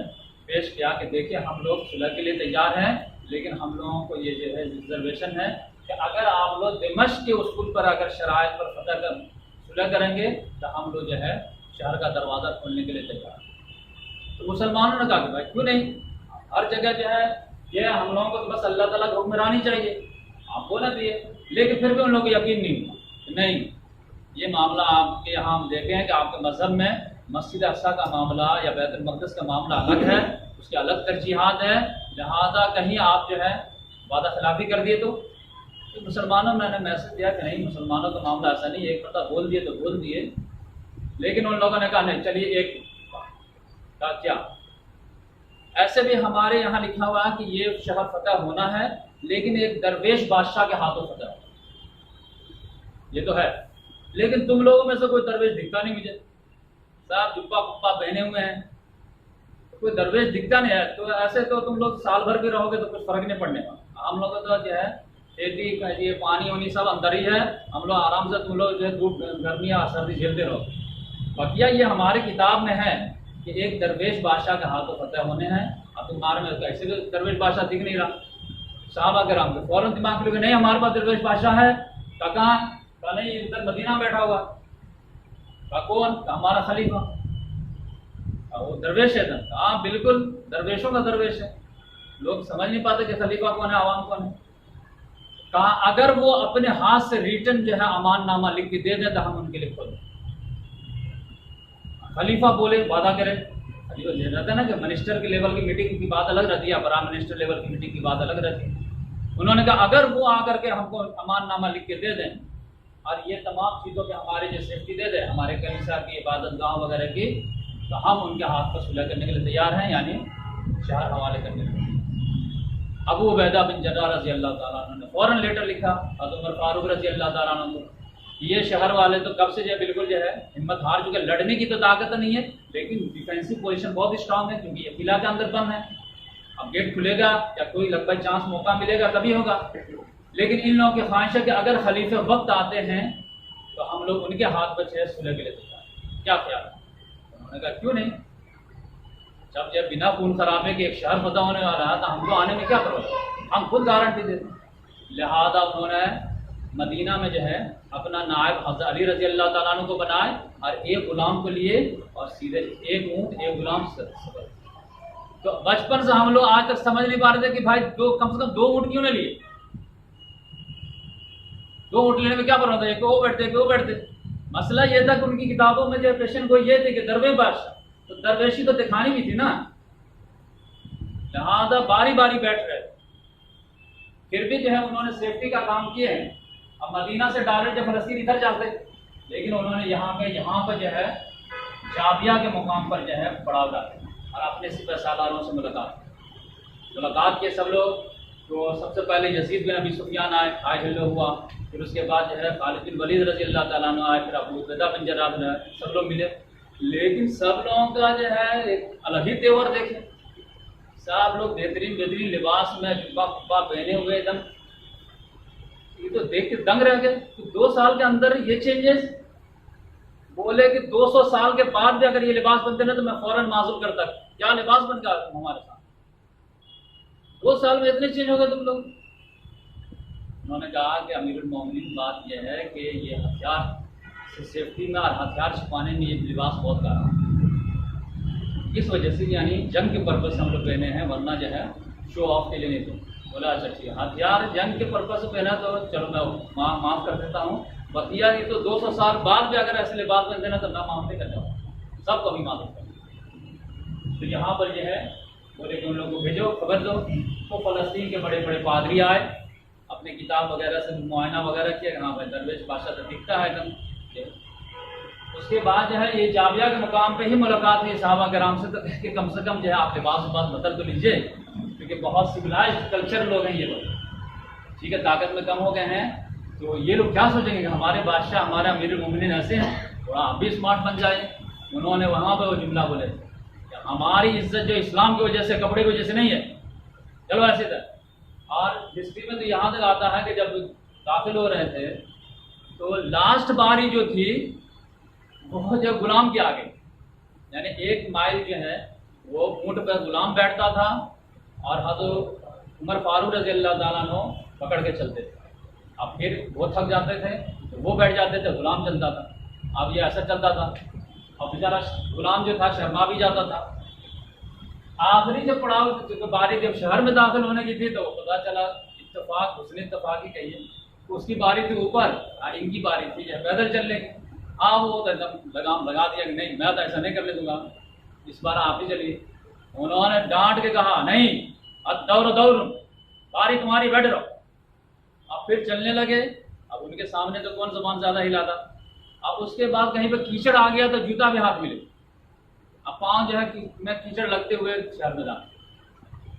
पेश किया कि देखिए हम लोग सुलह के लिए तैयार हैं, लेकिन हम लोगों को ये जो है रिजर्वेशन है कि अगर आप लोग दमिश्क के उसूल पर अगर शराइत पर फतह कर सुलह करेंगे तो हम लोग जो है शहर का दरवाज़ा खोलने के लिए तैयार हैं। तो मुसलमानों ने कहा कि भाई क्यों नहीं, हर जगह जो है ये हम लोगों को तो बस अल्लाह ताला की हुक्मरानी चाहिए, आप बोला दिए। लेकिन फिर भी उन लोगों को यकीन नहीं हुआ कि नहीं, ये मामला आपके यहाँ हम देखे हैं कि आपके मज़हब में मस्जिद अक़सा का मामला या बैतुल मक़दिस का मामला अलग है, उसकी अलग तरजीहात है, लिहाजा कहीं आप जो है वादा खिलाफ़ी कर दिए। तो मुसलमानों ने मैसेज दिया कि नहीं, मुसलमानों का मामला ऐसा नहीं, एक पता बोल दिए तो बोल दिए। लेकिन उन लोगों ने कहा नहीं, चलिए एक का क्या, ऐसे भी हमारे यहाँ लिखा हुआ है कि ये शहर फतह होना है, लेकिन एक दरवेश बादशाह के हाथों फतह होना, ये तो है। लेकिन तुम लोगों में से कोई दरवेश दिखता नहीं मुझे, साहब जुब्बा पुब्बा पहने हुए हैं, तो कोई दरवेश दिखता नहीं है। तो ऐसे तो तुम लोग साल भर भी रहोगे तो कुछ फर्क नहीं पड़ने वाला। हम लोग तो जो है खेती ये पानी वानी सब अंदर ही है, हम लोग आराम से, तुम लोग जो है धूप गर्मी या सर्दी झेलते रहो। बकिया ये हमारे किताब में है कि एक दरवेश बादशाह के हाथों फतह होने हैं, अब तुम्हारे में कैसे भी दरवेश बादशाह दिख नहीं रहा। साहबा कराम के फौरन दिमाग में नहीं हमारे पास दरवेश बादशाह है, कहा नहीं इधर मदीना बैठा हुआ, कौन, हमारा खलीफा, वो दरवेश है। हाँ बिल्कुल दरवेशों का दरवेश है, लोग समझ नहीं पाते कि खलीफा कौन है, आवाम कौन है। कहा अगर वो अपने हाथ से रिटर्न जो है अमान नामा लिख के दे दे तो हम उनके लिए खोल दें। खलीफा बोले वादा करे, खलीफा ले रहता है ना कि मिनिस्टर के लेवल की मीटिंग की बात अलग रहती है, प्राइम मिनिस्टर लेवल की मीटिंग की बात अलग रहती है। उन्होंने कहा अगर वो आकर के हमको अमान नामा लिख के दे दें और ये तमाम चीज़ों के हमारे जो सेफ्टी दे दें, हमारे कलीसिया की इबादत गाह वगैरह की, तो हम उनके हाथ पर सुलह करने के लिए तैयार हैं, यानी शहर हवाले करने के लिए। अबू उबैदा बिन जर्राह रज़ी अल्लाह ताला अन्हु ने फ़ौरन लेटर लिखा हज़रत उमर फारूक रज़ी अल्लाह ताला अन्हु को, ये शहर वाले तो कब से जो बिल्कुल जो है हिम्मत हार चुके, लड़ने की तो ताकत नहीं है, लेकिन डिफेंसिव पोजीशन बहुत स्ट्रांग है क्योंकि ये किला के अंदर बंद है। अब गेट खुलेगा या कोई लगभग चांस मौका मिलेगा तभी होगा। लेकिन इन लोगों की ख्वाहिश है कि अगर खलीफे वक्त आते हैं तो हम लोग उनके हाथ पर छह सुलह के लिए तैयार, क्या ख्याल है? उन्होंने कहा क्यों नहीं, जब बिना खून खराबे के एक शहर फतह होने वाला है तो हमको आने में क्या प्रॉब्लम, हम खुद गारंटी देते। लिहाजा उन्होंने मदीना में जो है अपना नायब हज़रत अली रज़ी अल्लाह ताला अन्हु को बनाए और एक गुलाम को लिए और सीधे एक ऊँट एक गुलाम। तो बचपन से हम लोग आज तक समझ नहीं पा रहे थे कि भाई कम से कम दो ऊँट क्यों न लिए, दो ऊँट लेने में क्या प्रॉब्लम था, एक वो बैठते एक वो बैठते। मसला ये था कि उनकी किताबों में जो पेशेंट को ये थे कि दरवेश बादशाह, तो दरवेशी तो दिखानी भी थी ना, लिहाजा बारी बारी बैठ रहे। फिर भी जो है उन्होंने सेफ्टी का काम किए हैं। अब मदीना से डायरेक्ट जब फलस्तीन इधर जाते, लेकिन उन्होंने यहाँ पर जो है जाबिया के मुकाम पर जो है पड़ाव डाले और अपने सिपह सालारों से मुलाकात किए सब लोग। तो सबसे पहले यजीद बिन अबी सुफियान आए, हाय हेलो हुआ। फिर उसके बाद जो है खालिद बिन वलीद रज़ी अल्लाह ताला अन्हु आए, फिर अबू उबैदा बिन जर्राह आए, सब लोग मिले। लेकिन सब लोगों का जो है एक अलग ही तेवर देखे, सब लोग बेहतरीन लिबास में जुब्बा कुब्बा पहने हुए एकदम, ये तो देख के दंग रह गए। तो 2 साल के अंदर ये चेंजेस, बोले कि 200 साल के बाद भी अगर ये लिबास बनते ना तो मैं फौरन माजूर करता, क्या लिबास बन गया हमारे साथ, 2 साल में इतने चेंज हो गए तुम लोग। उन्होंने कहा कि अमीरुल मोमिनीन बात यह है कि ये हथियार से सेफ्टी में और हथियार छिपाने में ये लिबास बहुत कारगर, इस वजह से यानी जंग के पर्पज से हम लोग पहने हैं, वरना जो है शो ऑफ के लिए नहीं। तो बोला अच्छा ठीक है, हथियार जंग के पर्पज से पहना तो चलो मैं माफ़ कर देता हूँ, बकिया ये तो 200 साल बाद भी अगर ऐसे लिबास पहन देना तो मैं माफ़ नहीं कर जाऊँ, सबको भी मालूम कर। तो यहाँ पर यह है बोले कि उन लोगों को भेजो, खबर दो। तो फ़लस्तीन के बड़े बड़े पादरी आए, अपने किताब वगैरह से मुआयना वगैरह किया, हाँ भाई दरवेश बादशाह तो दिखता है एकदम। उसके बाद जो है ये जाबिया के मुकाम पे ही मुलाकात हुई सहाबा कराम से, तो कि कम से कम जो है आप लिबास बदल तो लीजिए, क्योंकि बहुत सिविलाइज्ड कल्चर लोग हैं ये लोग, ठीक है, ताकत में कम हो गए हैं, तो ये लोग क्या सोचेंगे कि हमारे बादशाह हमारे अमीरुल मोमिनीन ऐसे हैं, थोड़ा आप भी स्मार्ट बन जाए। उन्होंने वहाँ पर वो जुमला बोले कि हमारी इज्जत जो इस्लाम की वजह से, कपड़े की वजह से नहीं है, चलो ऐसे था। और हिस्ट्री में तो यहाँ तक आता है कि जब दाखिल हो रहे थे तो लास्ट बारी जो थी वो जब गुलाम के आगे, यानी 1 माइल जो है वो ऊँट पर गुलाम बैठता था और हज़रत उमर फारूक रज़ी अल्लाह ताला अन्हु पकड़ के चलते थे। अब फिर वो थक जाते थे तो वो बैठ जाते थे, गुलाम चलता था। अब ये ऐसा चलता था और बेचारा गुलाम जो था शर्मा भी जाता था। आखिरी जब पड़ाव बारी जब शहर में दाखिल होने की थी तो पता चला, इत्तेफाक हुस्न इत्तेफाक ही कहिए, उसकी बारी थी ऊपर और इनकी बारी थी जो पैदल चलने की। वो तो एकदम लगाम लगा दिया कि नहीं, मैं तो ऐसा नहीं करने दूंगा, इस बार आप ही चलिए। उन्होंने डांट के कहा नहीं, अब दौड़ बारी तुम्हारी, बैठ रहो। अब फिर चलने लगे। अब उनके सामने तो कौन ज़बान ज़्यादा हिलाता। अब उसके बाद कहीं पर कीचड़ आ गया तो जूता भी हाथ मिले। अब पाँव जो है मैं कीचड़ लगते हुए शहर में जाना।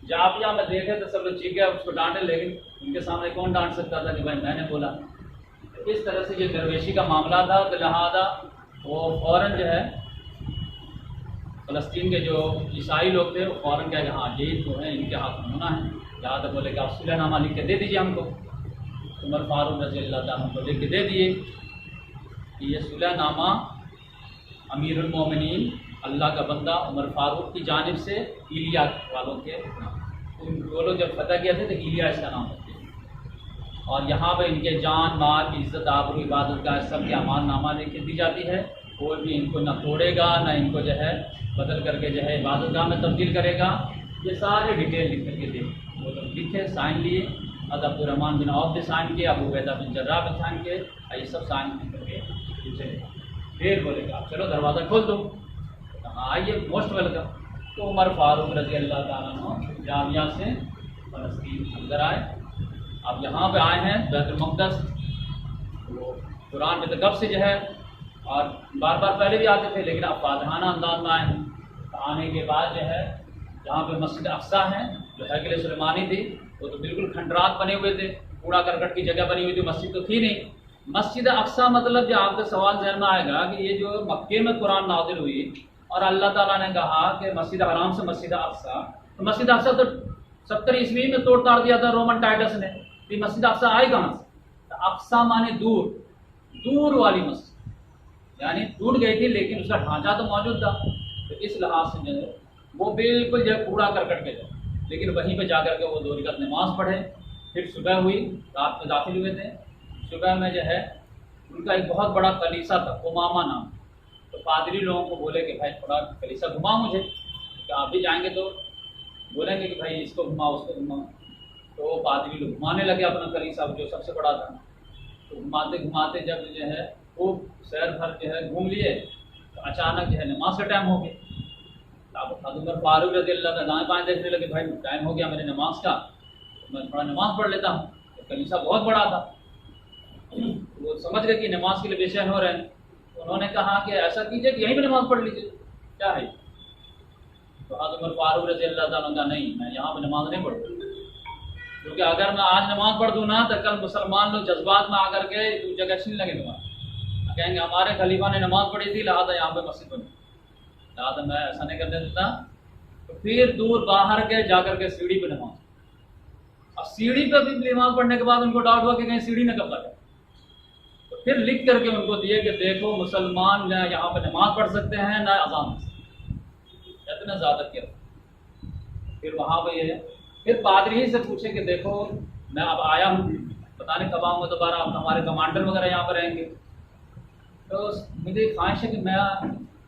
जाबिया में देखे तो सब लोग चीख गए, उसको डांटे, लेकिन उनके सामने कौन डांट सकता था कि भाई मैंने बोला। तो इस तरह से ये दरवेशी का मामला था। तो लिहाजा वो फ़ौरन जो है फ़लस्तीन के जो ईसाई लोग थे वो फ़ौरन कहे हाँ ये तो है, इनके हाथ में होना है। यहाँ तक बोले कि आप सुलहनामा लिख के दे दीजिए हमको। उमर फारूक रज़ी अल्लाह ताला को लिख के दे दिए कि ये सुलहनामा अमीरुल मोमिनीन अल्लाह का बंदा उमर फारूक की जानिब से इलिया वालों के, वो लोग जब फतह किया थे तो इलिया इसका नाम रखते। और यहाँ पर इनके जान माल इज़्ज़त आबरू इबादत का सब के अमाननामा लिख दी जाती है। कोई भी इनको न तोड़ेगा न इनको जो है बदल करके जो है इबादतगाह में तब्दील करेगा। ये सारे डिटेल लिख करके दे, वो लोग लिखे, साइन लिए। अब्दुर्रहमान बिन औफ ने साइन किए, अबू उबैदा बिन जर्राह ने साइन किए, ये सब साइन करके चले। फिर बोलेगा चलो दरवाज़ा खोल दो, हाँ आइए, मोस्ट वेलकम। तो उमर फारूक रज़ी अल्लाह ताला अन्हु जामिया से फ़लस्तीन अंदर आए। अब यहाँ पे आए हैं बैतुल मक़दस, वो कुरान में तो कब से जो है, और बार बार पहले भी आते थे, लेकिन अब फातहाना अंदाज में आए हैं। तो आने के बाद जो है जहाँ पे मस्जिद अक़सा है जो हैकल सुलेमानी थी, वो तो बिल्कुल खंडरात बने हुए थे, कूड़ा करकट की जगह बनी हुई थी, मस्जिद तो थी नहीं। मस्जिद अक़सा मतलब जो आपका सवाल ज़हन में आएगा कि ये जो मक्के में कुरान नाज़िल हुई और अल्लाह ताला ने कहा कि मस्जिद हराम से मस्जिद अक़सा, तो मस्जिद अक़सा तो 70 ईस्वी में तोड़ ताड़ दिया था रोमन टाइटस ने। तो मस्जिद अक़सा आई कहाँ से? तो अक़सा माने दूर, दूर वाली मस्जिद, यानी टूट गई थी लेकिन उसका ढांचा तो मौजूद था। तो इस लिहाज से जो है वो बिल्कुल जो है कूड़ा करकट के थे, लेकिन वहीं पे जाकर के वो 2 रकात नमाज पढ़े। फिर सुबह हुई, रात में दाखिल हुए थे। सुबह में जो है उनका एक बहुत बड़ा कलीसा था, उमामा नाम। तो पादरी लोगों को बोले कि भाई थोड़ा कलीसा घुमा मुझे, तो आप भी जाएंगे तो बोलेंगे कि भाई इसको घुमाओ उसको घुमाओ। तो पादरी लोग घुमाने लगे अपना कलीसा जो सबसे बड़ा था। तो घुमाते घुमाते जब जो है खूब शहर भर जो है घूम लिए, तो अचानक जो है नमाज का टाइम हो गया। तो उमर फारूक रज़ी अल्लाह ताला दाएँ बाएँ देखने लगे, भाई टाइम हो गया मेरे नमाज का, तो मैं थोड़ा नमाज पढ़ लेता हूँ। तो कलीसा बहुत बड़ा था, वो समझ गए कि नमाज के लिए बेचैन हो रहे हैं। तो उन्होंने कहा कि ऐसा कीजिए कि यहीं पे नमाज पढ़ लीजिए, क्या है। तो उमर फारूक रज़ी अल्लाह ताला ने कहा नहीं, मैं यहाँ पे नमाज नहीं पढ़ूँ, क्योंकि अगर मैं आज नमाज पढ़ दूँ ना तो कल मुसलमान लोग जज्बात में आकर के उस जगह छीन लगे तुम्हारा, कहेंगे हमारे खलीफा ने नमाज पढ़ी थी लिहाजा यहाँ पे मस्जिद बनी, लिहाजा मैं ऐसा नहीं करने देता। तो फिर दूर बाहर के जाकर के सीढ़ी पे नमाज, अब सीढ़ी पे भी नमाज पढ़ने के बाद उनको डाउट हुआ कि कहीं सीढ़ी न कब्जा करे। तो फिर लिख करके उनको दिए कि देखो मुसलमान न यहाँ पे नमाज पढ़ सकते हैं न अज़ान, इतना ज़्यादा किया। फिर वहाँ पे ये फिर पादरी ही से पूछे कि देखो मैं अब आया हूँ, पता नहीं कब आऊँगा दोबारा, आप हमारे कमांडर वगैरह यहाँ पर रहेंगे, तो मुझे ख्वाहिश है कि मैं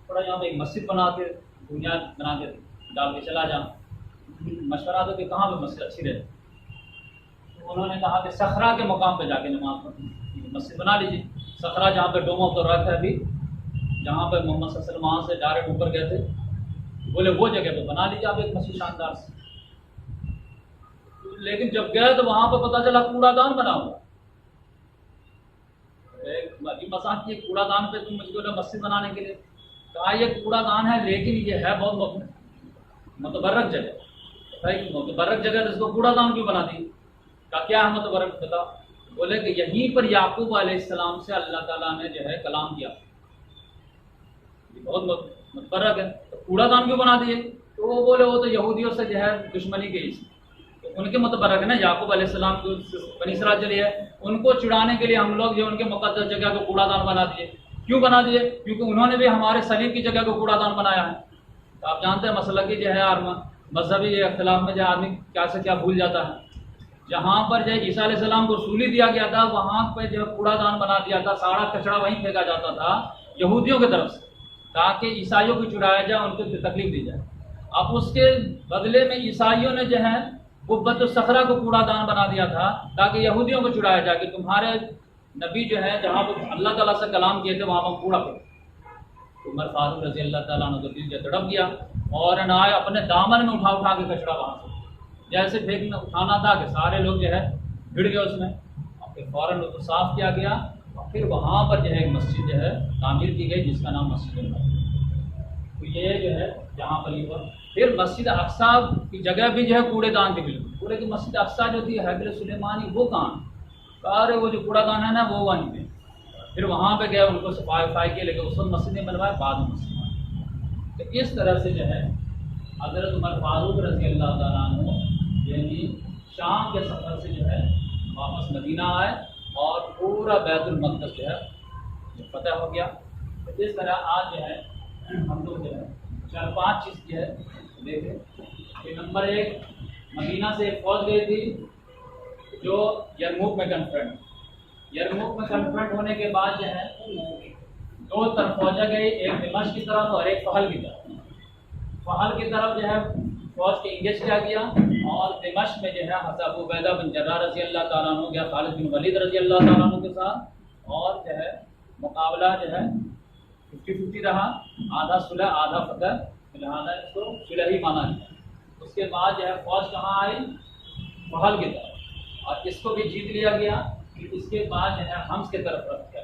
थोड़ा यहाँ पे एक मस्जिद बना के बुनियाद बना के डाल के चला जाऊँ। मशवरा दो कि कहाँ पे मस्जिद अच्छी रहे। तो उन्होंने कहा कि सखरा के मुकाम पे जाके नमाज पढ़ मस्जिद बना लीजिए। सखरा जहाँ पे डोम ऑफ द रॉक है अभी, जहाँ पे मोहम्मद सल्लल्लाहु अलैहि वसल्लम वहाँ से डायरेक्ट ऊपर गए थे, बोले वो जगह पे बना लीजिए आप एक मस्जिद शानदार से। लेकिन जब गए तो वहां पर पता चला कूड़ादान बना हुआ। एक मसाज की कूड़ादान पे तुम मुझे मस्जिद बनाने के लिए कहा, ये कूड़ादान है लेकिन ये है बहुत मुतबर्रक जगह। भाई मुतबर्रक जगह तो इसको कूड़ादान क्यों बना दी? का क्या है मुतबर्रक बताओ। बोले कि यहीं पर याकूब अलैहिस्सलाम से अल्लाह ताला ने जो है कलाम किया। ये बहुत मुतबर्रक है, तो कूड़ादान क्यों बना दिए? तो वो बोले वो तो यहूदियों से जो है दुश्मनी की, तो उनके मुतबर्रक है ना, याकूब अलैहिस्सलाम को बनी इसराइल चली है, उनको चिढ़ाने के लिए हम लोग जो उनके मुकद्दस जगह को कूड़ादान बना दिए। क्यों बना दिए? क्योंकि उन्होंने भी हमारे सलीब की जगह को कूड़ादान बनाया है। तो आप जानते हैं मसला की जो है और मजहबी इख्तिलाफ में जो आदमी क्या से क्या भूल जाता है। जहाँ पर जो ईसा अलैहिस्सलाम को सूली दिया गया था वहाँ पर जो कूड़ादान बना दिया था, सारा कचरा वहीं फेंका जाता था यहूदियों की तरफ से, ताकि ईसाइयों को चुराया जाए, उनको तकलीफ दी जाए। अब उसके बदले में ईसाइयों ने जो है कुब्बत सखरा को कूड़ादान बना दिया था ताकि यहूदियों को चुराया जाए कि तुम्हारे नबी जो है जहाँ पर अल्लाह ताला से कलाम किए थे वहाँ पर कूड़ा फेंको। उमर फारूक रजी अल्लाह ताला ने तो दिल से तड़प गया और ना अपने दामन में उठा उठा के कचरा वहाँ से जैसे फेंकना उठाना था कि सारे लोग जो है भिड़ गए उसमें, और फिर फ़ौरन उसको साफ़ किया गया और फिर वहाँ पर जो है एक मस्जिद जो है तामीर की गई जिसका नाम मस्जिद नबवी। तो ये जो है जहाँ पर ये फिर मस्जिद अक्सा की जगह भी जो है कूड़ेदान थी, बिल्कुल पूरे की मस्जिद अक्सा जो थी हैदर सुलेमानी वो कहाँ, सारे वो जो कूड़ादान है ना वो वहीं पे। फिर वहाँ पे गए उनको सफाई वफाई किए, लेकिन उस वक्त मस्जिद नहीं बनवाया, बाद में मस्जिद बनवाई। तो इस तरह से जो है हज़रत उमर फारूक रज़ी अल्लाह ताला अन्हु यानी शाम के सफ़र से जो है वापस मदीना आए और पूरा बैतुल मक़दस जो है फतह हो गया। तो इस तरह आज जो है हम लोग जो है 4-5 चीज़ जो है देखें कि नंबर 1, मदीना से एक फौज गई थी जो यरमुक में कन्फ्रंट, यरमुक में कन्फ्रंट होने के बाद जो है 2 तरफ फौजा गई, एक दिमश्क की तरफ और एक फहल की तरफ। फहल की तरफ जो है फौज के इंगेज किया गया और दिमश्क में जो है हज़रत अबू उबैदा बिन जर्राह रज़ी अल्लाह ताला अन्हु गया खालिद बिन वलीद रज़ी अल्लाह ताला अन्हु के साथ, और जो है मुकाबला जो है 50-50 रहा, आधा सुलह आधा फतह, फिलहाल इसको सुलह ही माना गया। उसके बाद जो है फौज कहाँ आई? फहल की तरफ, और इसको भी जीत लिया गया। इसके बाद जो है हम्स की तरफ रख गया,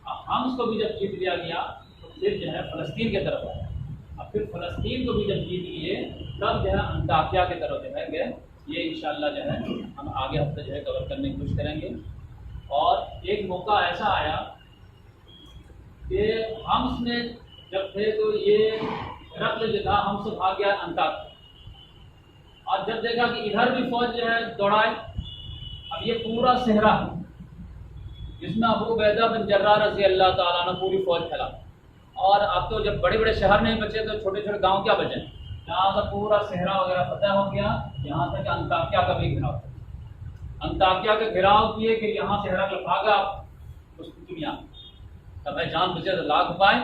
और हम्स को भी जब जीत लिया गया तो फिर जो है फ़लस्तीन की तरफ आया, और फिर फ़लस्तीन को भी जब जीत लिए तब जो है अंताकिया की तरफ जो है गए। ये इंशाअल्लाह जो है हम आगे हफ्ते जो है कवर करने की कोशिश करेंगे। और एक मौका ऐसा आया कि हम्स में जब थे तो ये रक्त जो था हमसे भाग गया अंताकिया, और जब देखा कि इधर भी फौज जो है दौड़ाई, अब ये पूरा सहरा जिसमें अबू उबैदा बिन जर्राह रज़ी अल्लाह ताला ने पूरी फौज फैला, और अब तो जब बड़े बड़े शहर नहीं बचे तो छोटे छोटे गांव क्या बचे, यहाँ का पूरा सहरा वगैरह फतह हो गया। यहाँ तक अंताकिया का भी घिराव, अंताकिया का घिराव किए कि यहाँ सहरा को भागा उस दुनिया तब भाई जान बचे तो लाख पाए,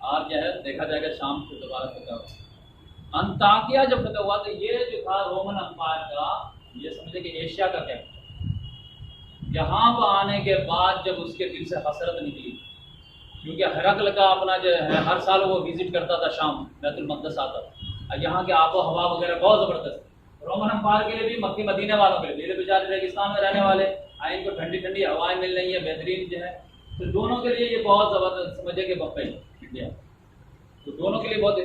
और जो है देखा जाएगा शाम को दोबारा फतह हुआ। अंताकिया जब फतह हुआ तो ये जो था रोमन अम्पायर का, ये समझे कि एशिया का क्या, यहाँ पर आने के बाद जब उसके दिल से हसरत निकली, क्योंकि हिरकल का अपना जो है हर साल वो विजिट करता था शाम, बैतुल मक़दस आता था, और यहाँ के आबो हवा वगैरह बहुत ज़बरदस्त। रोमन अम्पायर के लिए भी, मक्की मदीने वालों के लिए, बेचारे रेगिस्तान में रहने वाले आए, इनको ठंडी ठंडी हवाएं मिल रही है, बेहतरीन जो है, तो दोनों के लिए ये बहुत ज़बरदस्त समझे कि बफे इंडिया, तो दोनों के लिए बहुत।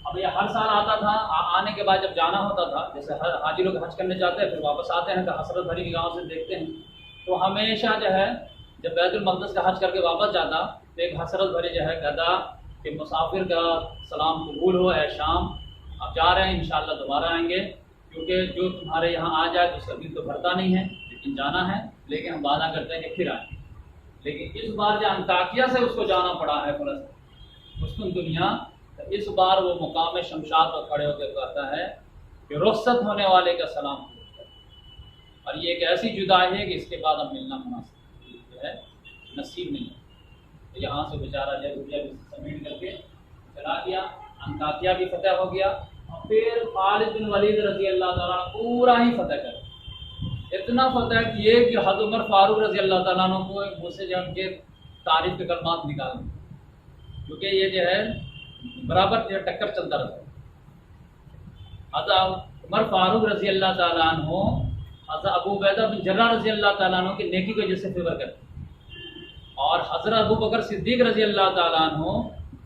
अब ये हर साल आता था, आने के बाद जब जाना होता था, जैसे हर हाजी लोग हज करने जाते हैं फिर वापस आते हैं तो हसरत भरी गाँव से देखते हैं, तो हमेशा जो है जब बैतुल मक़दस का हज करके वापस जाता तो एक हसरत भरी जो है कहता कि मुसाफिर का सलाम कबूल हो, ऐ शाम आप जा रहे हैं इंशाअल्लाह दोबारा आएंगे, क्योंकि जो तुम्हारे यहाँ आ जाए तो उसका दिल तो भरता नहीं है, लेकिन जाना है, लेकिन हम वादा करते हैं कि फिर आएँ। लेकिन इस बार जो अंताकिया से उसको जाना पड़ा है मुस्लिम दुनिया, तो इस बार वो मुकाम शमशाद पर खड़े होकर कहता है कि रुख़्सत होने वाले का सलाम, और ये एक ऐसी जुदाई है कि इसके बाद अब मिलना मुनासिब जो है नसीब नहीं है। तो यहाँ से बेचारा जो रुपया भी समेट करके चला गया, अंताकिया भी फतह हो गया, और फिर खालिद बिन वलीद रज़ी अल्लाह ताला पूरा ही फतह कर, इतना फतह किए कि हज़रत उमर फारूक रज़ी अल्लाह ताला अन्हु को मुँह से जो उनके तारीफ़ के कलमात निकाल, क्योंकि ये जो है बराबर जो टक्कर चलता रहता है। हज़रत उमर फारूक रज़ी अल्लाह ताला अन्हु हज़रत अबू उबैदा बिन जर्राह रज़ी अल्लाह ताला अन्हु की नेकी की वजह से फेवर करते, और हज़रत अबू बकर सिद्दीक़ रज़ी अल्लाह ताला अन्हु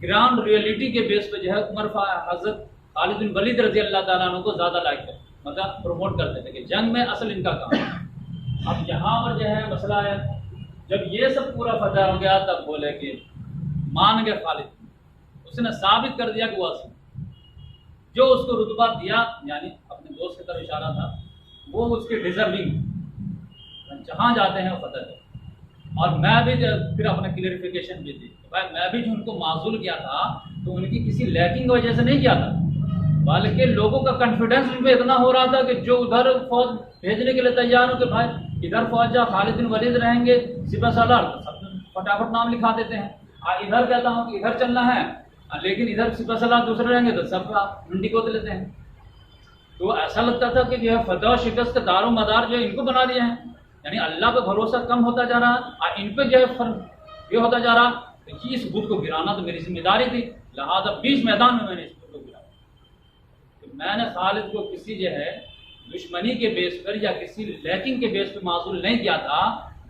ग्राउंड रियलिटी के बेस पे जो है हज़रत खालिद बिन वलीद रज़ी अल्लाह ताला अन्हु को ज़्यादा लाइक करते, मतलब प्रमोट करते थे कि जंग में असल इनका काम है। अब यहाँ पर जो है मसला है, जब ये सब पूरा फतह हो गया तब बोले कि मान गए खालिद, उसने साबित कर दिया कि वो असली जो उसको रुतबा दिया, यानी अपने दोस्त की तरफ इशारा था, वो उसके डिजर्विंग, जहाँ जाते हैं वो फतह है। और मैं भी फिर अपना क्लियरिफिकेशन भी दी, भाई मैं भी जो उनको माजूल किया था तो उनकी किसी लैकिंग वजह से नहीं किया था, बल्कि लोगों का कॉन्फिडेंस उन पर इतना हो रहा था कि जो उधर फौज भेजने के लिए तैयार हो कि भाई इधर फौज जा, खालिद बिन वलीद रहेंगे सिपह सालार, तो सब फटाफट नाम लिखा देते हैं। इधर कहता हूँ कि इधर चलना है, लेकिन इधर सिपह सालार दूसरे रहेंगे तो सब मंडी को लेते हैं। तो ऐसा लगता था कि जो है फतह और शिकस्त का दारो मदार जो इनको बना दिया है, यानी अल्लाह पे भरोसा कम होता जा रहा और इन पे जो है ये होता जा रहा। तो इस बुत को गिराना तो मेरी जिम्मेदारी थी, लिहाजा बीच मैदान में मैंने इस बुत को गिराया। तो मैंने खालिद को किसी जो है दुश्मनी के बेस पर या किसी लैकिंग के बेस पर मासूल नहीं किया था,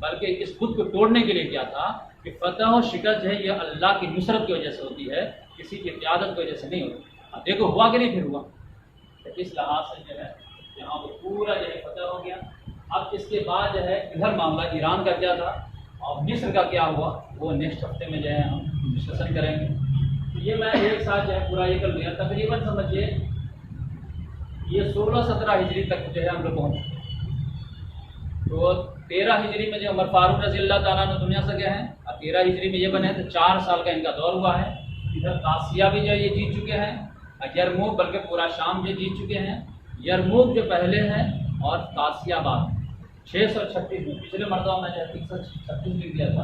बल्कि इस बुत को तोड़ने के लिए किया था कि फतह और शिकस्त जो है ये अल्लाह की नुसरत की वजह से होती है, किसी की क़यादत की वजह से नहीं होती। देखो हुआ कि नहीं, फिर हुआ। तो इस लिहाज से जो है यहाँ पर पूरा जो है फतह हो गया। अब इसके बाद जो है इधर मामला ईरान का क्या था और मिस्र का क्या हुआ, वो नेक्स्ट हफ्ते में जो है हम डिस्कशन करेंगे। तो ये मैं एक साथ जो है पूरा ये कर लिया, तकरीबन समझिए ये 16-17 हिजरी तक जो है हम लोग पहुँचे। तो 13 हिजरी में जो उमर फारूक रज़ी अल्लाह ताला अन्हु दुनिया से गए हैं और 13 हिजरी में ये बने, तो 4 साल का इनका दौर हुआ है। इधर कासिया भी जो ये जीत चुके हैं, यरमूक बल्कि पूरा शाम जो जीत चुके हैं। यरमूक जो पहले है और कासिया बाद 636 में, पिछले मरतबा में जो है 336 लिख दिया था,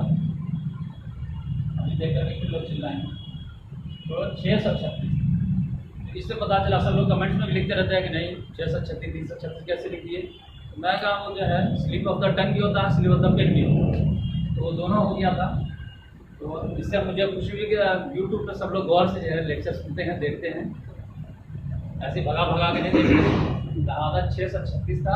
अभी देखकर कितने लोग चिल्लाएंगे। तो 636, इससे पता चला सब लोग कमेंट्स में भी लिखते रहते हैं कि नहीं 636 336 कैसे लिख दिए। तो मैं कहा वो जो है स्लिप ऑफ द टंग भी होता है, स्लिप ऑफ द पेन भी होता है, तो दोनों हो गया था। तो इससे मुझे खुशी हुई कि यूट्यूब पर सब लोग गौर से जो है लेक्चर सुनते हैं, देखते हैं, ऐसे भगा भगा के नहीं देखते। लिहाजा 636 था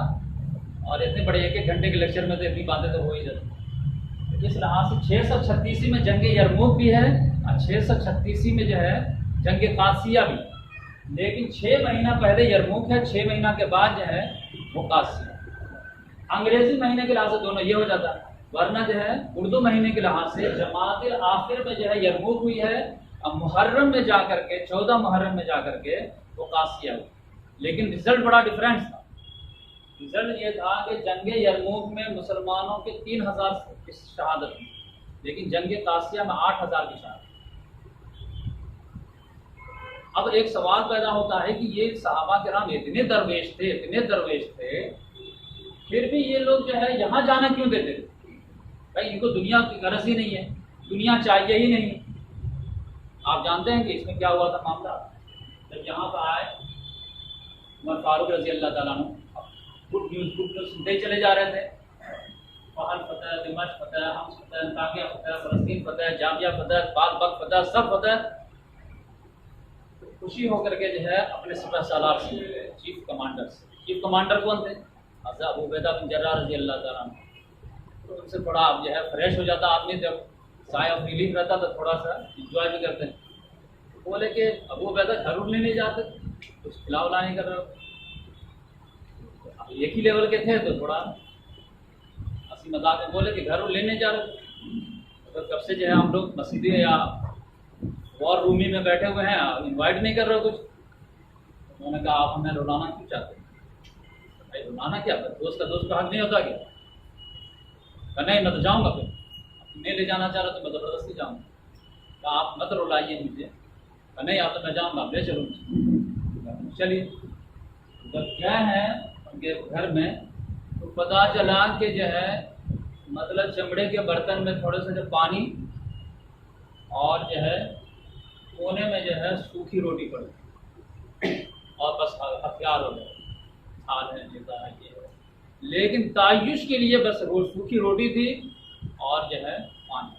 और इतने बड़े 1-1 घंटे के लेक्चर में तो इतनी बातें तो हो ही जाती। इस लिहाज से 636 में जंग यरमूक भी है और 636 में जो है जंग कासिया भी, लेकिन 6 महीना पहले यरमूक है, 6 महीना के बाद जो है वो कासिया। अंग्रेजी महीने के लिहाज से दोनों ये हो जाता है, वरना जो है उर्दू महीने के लिहाज से जमात आखिर में जो है यरमूक हुई है और मुहर्रम में जा करके 14 मुहर्रम में जा करके वो कासिया हुई। लेकिन रिजल्ट बड़ा डिफरेंस था। रिजल्ट ये था कि जंग यरमूक में मुसलमानों के 3000 की शहादत हुई, लेकिन जंग कासिया में 8000 की शहादत। अब एक सवाल पैदा होता है कि ये सहाबा किराम इतने दरवेश थे, फिर भी ये लोग जो है यहाँ जाना क्यों देते थे? भाई इनको दुनिया की गरज ही नहीं है, दुनिया चाहिए ही नहीं। आप जानते हैं कि इसमें क्या हुआ था मामला, जब यहाँ पर आए उमर फारूक रज़ी अल्लाह ताला अन्हु गुड न्यूज़ सुनते ही चले जा रहे थे। फहल फतह, दिमश्क फतह, हम्स फतह, अंताकिया फतह, फलस्तीन फतह, जामिया फतह, बाग फतह, सब फतह। तो खुशी होकर के जो है अपने सिपह सालार से, चीफ कमांडर कौन थे? हज़रत अबू उबैदा बिन जर्राह रज़ी अल्लाह ताला अन्हु। तो उनसे थोड़ा अब जो है फ्रेश हो जाता आदमी, जब साय ऑफ रिलीफ रहता तो थोड़ा सा इंजॉय भी करते हैं। तो बोले कि अबू उबैदा घर उठने नहीं जाते, कुछ खिलावला नहीं कर रहे हो। एक ही लेवल के थे तो थोड़ा हंसी मजाक में बोले कि घर लेने जा रहे। तो कब से जो है हम लोग मस्जिद या वॉर रूमी में बैठे हुए हैं, इनवाइट नहीं कर रहे हो कुछ। उन्होंने कहा आप हमें रुलाना क्यों चाहते हैं? भाई रुलाना क्या, दोस्त का दोस्त का हक नहीं होता क्या? नहीं मैं तो जाऊँगा, फिर नहीं ले जाना चाह रहा तो मैं ज़बरदस्ती जाऊँगा। कहा आप मत रुलाइए मुझे। नहीं आप तो मैं जाऊँगा, आप ले चलूँगा। चलिए जब गए हैं उनके घर में तो पता चला कि जो है मतलब चमड़े के बर्तन में थोड़े से जब पानी और जो है कोने में जो है सूखी रोटी पड़ी और बस हथियार हो गए, थाल है, जीता है, ये है। लेकिन तायुश के लिए बस सूखी रोटी थी और जो है पानी।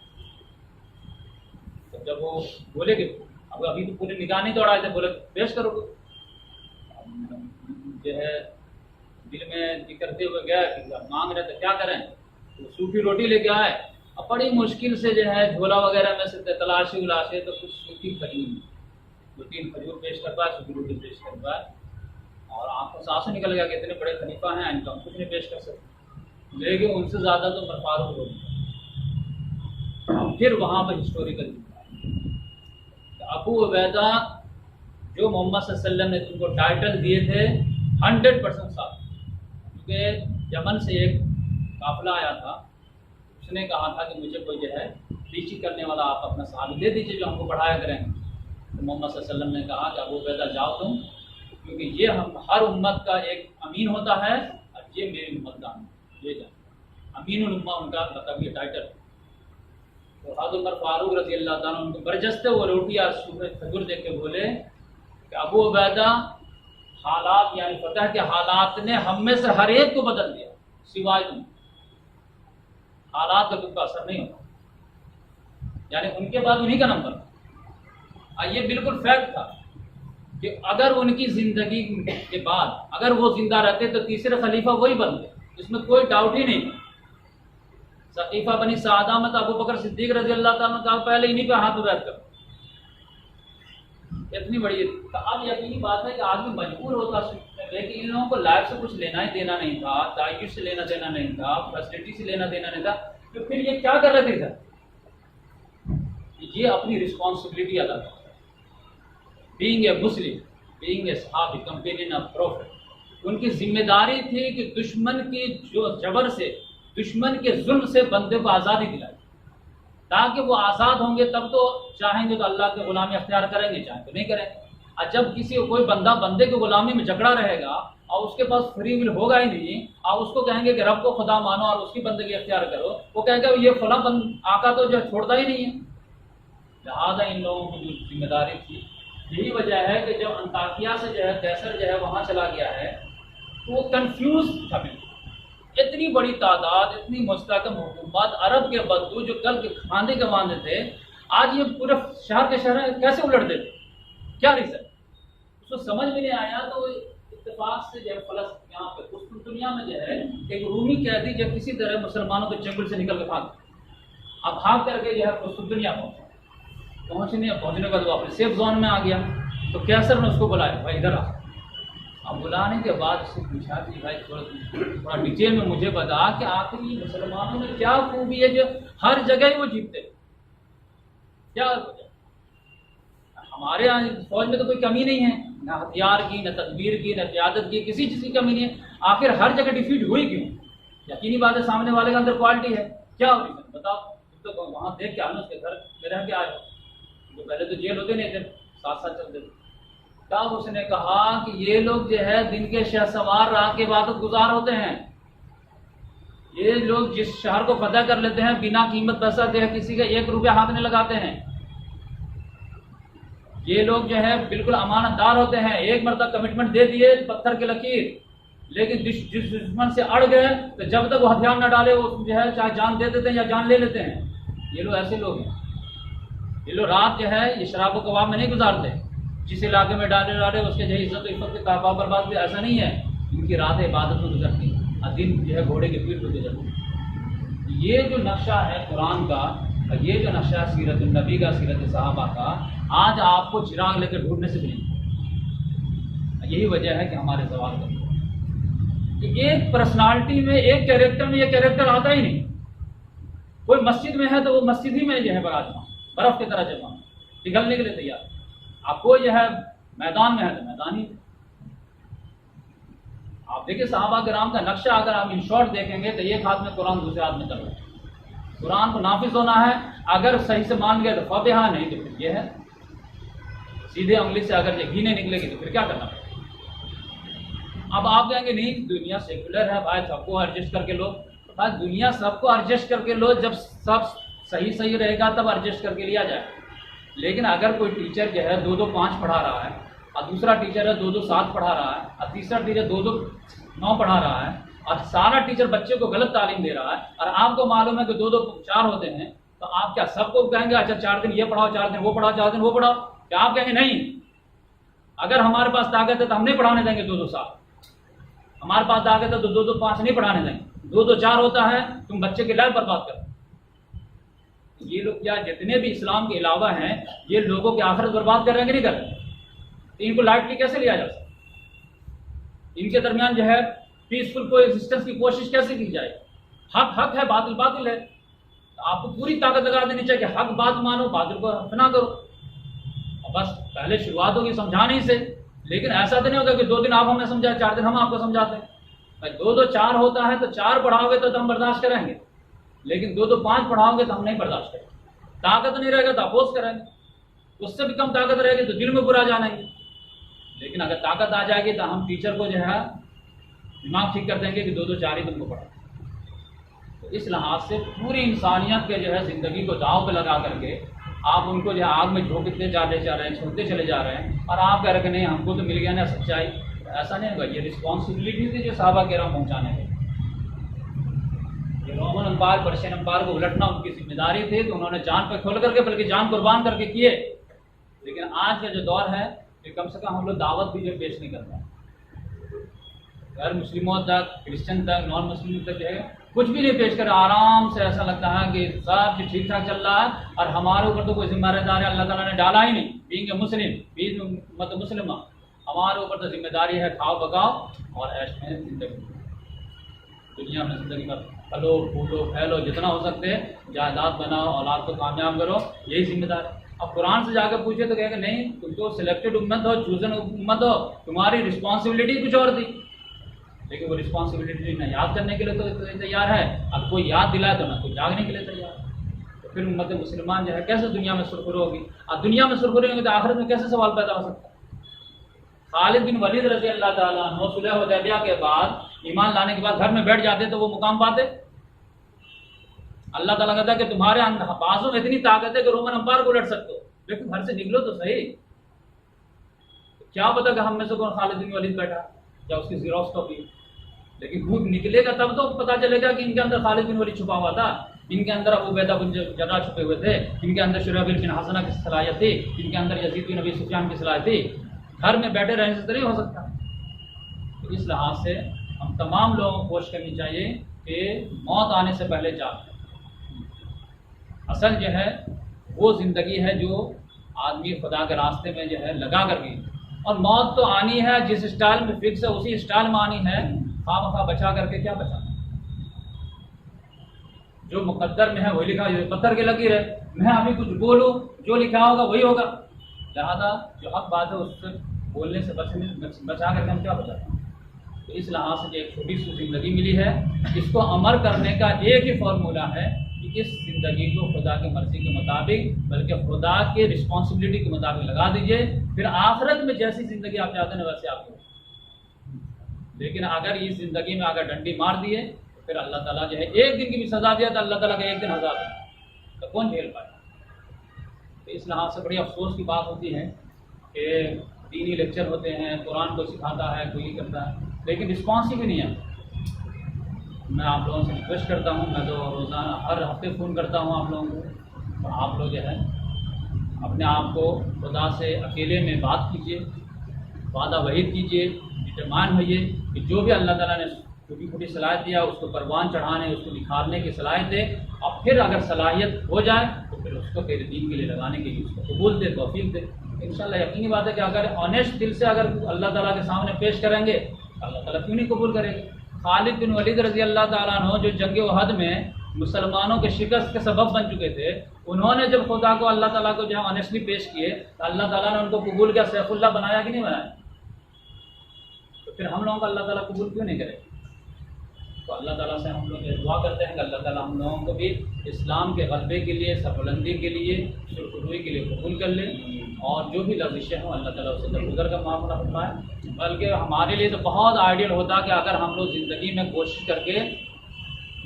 तो जब वो बोले कि अब अभी तो पूरे निगाह नहीं दौड़ाए थे, बोले पेश करो। जो है दिल में करते हुए गया कि मांग रहे तो क्या करें, तो सूखी रोटी लेके आए। अब बड़ी मुश्किल से जो है झोला वगैरह में से तलाशे उलाशे तो कुछ सूखी खजूर, 2-3 खजूर पेश कर पाए, सूखी रोटी पेश कर पाए। और आंखों से आंसू निकल गया कि इतने बड़े खलीफा हैं, इनका हम कुछ नहीं पेश कर सकते। लेकिन उनसे ज़्यादा तो उमर फारूक हो गए। फिर वहाँ पर हिस्टोरिकल अबू उबैदा जो मोहम्मद सल्लल्लाहु अलैहि वसल्लम ने तुमको टाइटल दिए थे 100% साथ, क्योंकि यमन से एक काफिला आया था, उसने कहा था कि मुझे कोई जो है टीचिंग करने वाला आप अपना सहाबी दे दीजिए जो हमको पढ़ाया करेंगे। तो मोहम्मद सल्लल्लाहु अलैहि वसल्लम ने कहा कि अबू उबैदा जाओ तुम, क्योंकि ये हम हर उम्मत का एक अमीन होता है और ये मेरी उम्मत का ये जान अमीन उम्मा उनका मतलब ये टाइटल। तो हज़रत उमर फारूक रज़ी अल्लाह ताला उनको बरजस्ते वो रोटी और खजूर दे के बोले कि अबू उबैदा हालात यानी फतह के हालात ने हम में से हर एक को बदल दिया सिवाय तुम, हालात का तुमका असर नहीं होता, यानी उनके बाद उन्हीं का नंबर। ये बिल्कुल फैक्ट था कि अगर उनकी ज़िंदगी के बाद अगर वो जिंदा रहते तो तीसरे खलीफा वही बनते, इसमें कोई डाउट ही नहीं। सकीफा बनी सादा में अबू बकर सिद्दीक रज़ी अल्लाह ताला ने कहा पहले इन्हीं पे हाथ बैठ कर, इतनी बड़ी। तो अब यकीनी बात है कि आदमी मजबूर होता, लेकिन इन लोगों को लाइफ से कुछ लेना ही देना नहीं था, दायिश से लेना देना नहीं था, फैसिलिटी से लेना देना नहीं था, तो फिर ये क्या कर रहे थे सर? ये अपनी रिस्पॉन्सिबिलिटी अदा करते, being a Muslim, being a सहाबी, कंपेनियन ऑफ प्रॉफिट। उनकी जिम्मेदारी थी कि दुश्मन की जो जबर से, दुश्मन के जुल्म से बंदे को आज़ादी दिलाई, ताकि वो आज़ाद होंगे तब तो चाहेंगे तो अल्लाह के गुलामी अख्तियार करेंगे, चाहे तो नहीं करें। और जब किसी कोई बंदा बंदे की गुलामी में जकड़ा रहेगा और उसके पास फ्री विल होगा ही नहीं, और उसको कहेंगे कि रब को खुदा मानो और उसकी बंदगी अख्तियार करो, वो कहेंगे ये फला आका तो जो छोड़ता ही नहीं है। लिहाजा इन लोगों की जो जिम्मेदारी थी, यही वजह है कि जब अंताकिया से जो है कैसर जो है वहाँ चला गया है तो वो कन्फ्यूज था बिल्कुल। इतनी बड़ी तादाद, इतनी मुस्तकम हुकूमत, अरब के बद्दू जो कल के खाने के मानते थे, आज ये पूरे शहर के शहर कैसे उलट देते? क्या रीज़न उसको समझ में नहीं आया। तो इत्तेफाक से जो है फलस यहाँ पे उस दुनिया में जो है एक रूमी कैदी जो किसी तरह मुसलमानों के चंगुल से निकल के भाग, अब भाग करके जो है उस दुनिया पहुँचने के बाद वो अपने सेफ जोन में आ गया। तो कैसर ने उसको बुलाया, भाई इधर आ। अब बुलाने के बाद उससे पूछा कि भाई थोड़ा डिटेल में मुझे बता कि आखिर ये मुसलमानों में क्या खूबी है जो हर जगह ही वो जीतते, क्या वजह? हमारे यहाँ फौज में तो कोई कमी नहीं है, ना हथियार की, न तदबीर की, न क़यादत की, किसी चीज़ की कमी नहीं है, आखिर हर जगह डिफीट हुई क्यों? यकीनी बात है सामने वाले के अंदर क्वालिटी है, क्या हो रही बताओ। तो वहाँ देख के आना, उसके घर में रह के आए, तो पहले तो जेल होते नहीं थे, साथ साथ चलते थे। तब उसने कहा कि ये लोग जो है दिन के शहसवार रात के इबादत गुजार होते हैं, ये लोग जिस शहर को फतह कर लेते हैं बिना कीमत पैसा दे किसी का 1 रुपया हाथ नहीं लगाते हैं, ये लोग जो है बिल्कुल अमानतदार होते हैं। एक मरतबा कमिटमेंट दे दिए पत्थर के लकीर, लेकिन जिस दुश्मन से अड़ गए तो जब तक वो हथियार न डाले वो जो है चाहे जान दे देते हैं या जान ले लेते हैं। ये लोग ऐसे लोग हैं। ये लोग रात जो है ये शराब व कबाब में नहीं गुजारते, जिस इलाके में डाले उसके जो इज्जत इफ़्फ़त के ताबा बर्बाद भी ऐसा नहीं है। इनकी रात इबादत में गुजरती और दिन जो है घोड़े के पीठ पर गुजरती। ये जो नक्शा है कुरान का, ये जो नक्शा है सीरत नबी का, सीरत सहाबा का, आज आपको चिराग लेकर ढूंढने से भी नहीं। यही वजह है कि हमारे सवाल का कि एक पर्सनालिटी में, एक कैरेक्टर में ये कैरेक्टर आता ही नहीं। कोई मस्जिद में है तो वो मस्जिद ही में जो है बराजमान, बर्फ की तरह जमा, पिघलने के लिए तैयार। आप कोई जो है मैदान में है तो मैदान ही। आप देखिए सहाबा किराम का नक्शा अगर आप इन शॉर्ट देखेंगे तो एक हाथ में कुरान, दूसरे हाथ में चल रहा है। कुरान को नाफिज होना है, अगर सही से मान गए तो फबेहा, नहीं तो फिर ये है सीधे उंगली से अगर ये घी नहीं निकलेगी तो फिर क्या करना पड़ेगा। अब आप कहेंगे नहीं दुनिया सेकुलर है भाई, सबको एडजस्ट करके लो। भाई दुनिया सबको एडजस्ट करके लो, जब सब सही सही रहेगा तब एडजस्ट करके लिया जाए। लेकिन अगर कोई टीचर जो है 2-2 5 पढ़ा रहा है और दूसरा टीचर है 2-2 7 पढ़ा रहा है और तीसरा टीचर 2-2 9 पढ़ा रहा है और सारा टीचर बच्चे को गलत तालीम दे रहा है और आपको मालूम है कि 2-2 4 होते हैं, तो आप क्या सबको कहेंगे अच्छा 4 दिन ये पढ़ाओ, 4 दिन वो पढ़ाओ, 4 दिन वो पढ़ाओ? क्या आप कहेंगे नहीं, अगर हमारे पास ताकत है तो हम नहीं पढ़ाने देंगे 2-2 7, हमारे पास ताकत है तो 2-2 5 नहीं पढ़ाने देंगे। 2-2 4 होता है, तुम बच्चे की लाइफ बर्बाद कर। ये लोग क्या जितने भी इस्लाम के अलावा हैं ये लोगों की आखिरत बर्बाद कर रहे हैं कि नहीं कर रहे? तो इनको लाइटली कैसे लिया जा सकता? इनके दरमियान जो है पीसफुल को एग्जिस्टेंस की कोशिश कैसे की जाए? हक हक है, बातिल बातिल है। तो आपको पूरी ताकत लगा देनी चाहिए कि हक बात मानो, बातिल को फना करो। और बस पहले शुरुआत होगी समझाने से, लेकिन ऐसा तो नहीं होगा कि 2 दिन आप हमें समझाए, 4 दिन हम आपको समझाते हैं। भाई 2-2 4 होता है तो 4 पढ़ाओगे तो हम बर्दाश्त करेंगे, लेकिन 2-2 5 पढ़ाओगे तो हम नहीं बर्दाश्त करेंगे। ताकत नहीं रहेगा तो अपोज करेंगे, उससे भी कम ताकत रहेगी तो दिल में बुरा जानेंगे। लेकिन अगर ताकत आ जाएगी तो हम टीचर को जो है दिमाग ठीक कर देंगे कि 2-2 4 ही तुमको पढ़ा। तो इस लिहाज से पूरी इंसानियत के जो है ज़िंदगी को दांव पे लगा करके आप उनको जो है आग में झोंकते जा रहे हैं, छोड़ते चले जा रहे हैं, और आप कह रहे कि नहीं हमको तो मिल गया ना सच्चाई। तो ऐसा नहीं होगा। ये रिस्पॉन्सिबिलिटी थी जो सहाबा किराम पहुँचाने में। ये रोमन अम्पायर पर्शियन अम्पायर को उलटना उनकी जिम्मेदारी थी, तो उन्होंने जान पे खोल करके बल्कि जान कुर्बान करके किए। लेकिन आज का जो दौर है कि कम से कम हम लोग दावत भी जो पेश नहीं करते, गैर मुस्लिमों तक, क्रिश्चियन तक, नॉन मुस्लिम तक जो है कुछ भी नहीं पेश कर, आराम से ऐसा लगता है कि सब चीज ठीक ठाक चल रहा है और हमारे ऊपर तो कोई जिम्मेदारी अल्लाह ताला ने डाला ही नहीं। बीइंग ए मुस्लिम, मतलब मुस्लिम, हमारे ऊपर तो जिम्मेदारी है खाओ पकाओ और ऐश में जिंदगी, दुनिया में जिंदगी में फलो फूलो फैलो, जितना हो सकते हैं जायदाद बनाओ, औलाद को कामयाब करो, यही जिम्मेदारी। अब कुरान से जाकर पूछे तो कहेगा नहीं, तुम तो सिलेक्टेड उम्मत हो, चूजन उम्मत हो, तुम्हारी रिस्पॉन्सिबिलिटी कुछ और थी। लेकिन वो रिस्पॉन्सिबिलिटी ना याद करने के लिए तो तैयार है, अब कोई याद दिलाए तो ना कोई जागने के लिए तैयार है। तो फिर उम्मत मुसलमान जो है कैसे दुनिया में सुरखुर होगी, और दुनिया में सुरखुर होगी तो आखिरत में कैसे सवाल पैदा हो सकता है। खालिद बिन वलीद रज़ी अल्लाह ताला अन्हु सुलह हुदैबिया के बाद ईमान लाने के बाद घर में बैठ जाते तो वो मुकाम पाते। अल्लाह ताला कहता है कि तुम्हारे बाजू में इतनी ताकत है कि रोमन अम्पायर को उलट सकते हो, लेकिन घर से निकलो तो सही। क्या पता कि हम में से कौन खालिद बिन वलीद बैठा या उसकी ज़ेरॉक्स कॉपी, लेकिन खुद निकलेगा तब तो पता चलेगा कि इनके अंदर खालिद बिन वलीद छुपा हुआ था, इनके अंदर अबू उबैदा बिन जर्राह छुपे हुए थे, इनके अंदर शुरहबील बिन हसना की सलाहियत थी, इनके अंदर यजीद बिन अबी सुफियान की सलाहियत थी। घर में बैठे रहने से तो नहीं हो सकता। तो इस लिहाज से हम तमाम लोगों को कोशिश करनी चाहिए कि मौत आने से पहले जाग। असल जो है वो ज़िंदगी है जो आदमी खुदा के रास्ते में जो है लगा कर गई, और मौत तो आनी है, जिस स्टाइल में फिक्स है उसी स्टाइल में आनी है। खामखा बचा करके क्या बचा, जो मुकद्दर में है वही लिखा, पत्थर के लकीर है, मैं अभी कुछ बोलूं जो लिखा होगा वही होगा। लिहाजा जो हक बात है उससे बोलने से बचा करके हम क्या बचाते हैं। तो इस लिहाज से जो एक छोटी सी ज़िंदगी मिली है, इसको अमल करने का एक ही फॉर्मूला है कि इस ज़िंदगी को खुदा की मर्ज़ी के मुताबिक, बल्कि खुदा के रिस्पॉन्सिबिलिटी के मुताबिक लगा दीजिए, फिर आखिरत में जैसी ज़िंदगी आप चाहते हैं वैसे आपको। लेकिन अगर इस ज़िंदगी में अगर डंडी मार दिए तो फिर अल्लाह ताला जो है एक दिन की भी सज़ा दिया तो अल्लाह ताला का एक दिन हज़ार तो कौन झेल पाए। तो इस लिहाज से बड़ी अफसोस की बात होती है कि दीनी लेक्चर होते हैं, कुरान को सिखाता है, कोई करता है, लेकिन रिस्पॉन्स ही भी नहीं है। मैं आप लोगों से रिक्वेस्ट करता हूँ, मैं तो रोज़ाना हर हफ्ते फ़ोन करता हूँ आप लोगों को, तो आप लोग जो है अपने आप को खुदा से अकेले में बात कीजिए, वादा वहीद कीजिए, डिटरमाइन होइए कि जो भी अल्लाह ताला ने छोटी छोटी सलाहियत दिया उसको परवान चढ़ाने, उसको निखारने की सलाहियत दे, और फिर अगर सलाहियत हो जाए तो फिर उसको तेरे दीन के लिए लगाने के लिए उसको कबूल दे, तौफीक दे। इंशाल्लाह यकीनी बात है कि अगर ऑनेस्ट दिल से अगर अल्लाह ताला के सामने पेश करेंगे अल्लाह ताला क्यों नहीं कबूल करेंगे। खालिद बिन वलीद रज़ी अल्लाह ताला अन्हु जो जंग उहद में मुसलमानों के शिकस्त के सबब बन चुके थे, उन्होंने जब खुदा को अल्लाह ताला को जो ऑनेस्टली पेश किए तो अल्लाह ताला ने उनको कबूल किया, सैफुल्लाह बनाया कि नहीं बनाया। तो फिर हम लोगों को अल्लाह ताला कबूल क्यों नहीं करेगा। तो अल्लाह ताला से हम लोग दुआ करते हैं कि अल्लाह ताला हम लोगों को भी इस्लाम के गलबे के लिए, सरबुलंदी के लिए, सुरखरुई के लिए कबूल कर ले, और जो भी लफ्ज़िशें हों अल्लाह ताला उससे दरगुजर का माफ़ फरमाए। बल्कि हमारे लिए तो बहुत आइडियल होता कि अगर हम लोग ज़िंदगी में कोशिश करके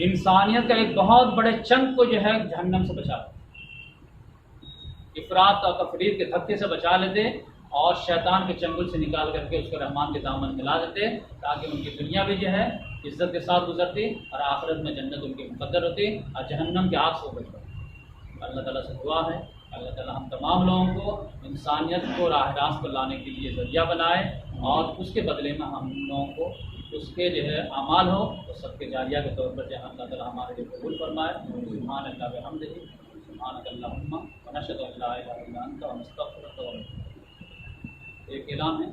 इंसानियत का एक बहुत बड़े चंक को जो है जहन्नम से बचा, इफरात और तफरीत के धक्के से बचा लेते, और शैतान के चंगुल से निकाल करके उसको रहमान के दामन मिला देते, ताकि उनकी दुनिया भी जो है इज्जत के साथ गुजरती और आखिरत में जन्नत उनकी मुकद्दर होती और जहन्नम के आग से बच पाती। अल्लाह ताला से दुआ है अल्लाह ताला हम तमाम लोगों को इंसानियत को राह रास्त पर लाने के लिए ज़रिया बनाए, और उसके बदले में हम लोगों को उसके जो है अमाल हो तो सबके जारिया के तौर पर जो है अल्लाह ताला हमारे लिए कबूल फरमाए। सुभान अल्लाह व हम्दिही, सुभानक अल्लाहुम्मा व नशहदु अन ला इलाहा इल्ला अंता व नस्तगफिरुका। एक ऐलान है।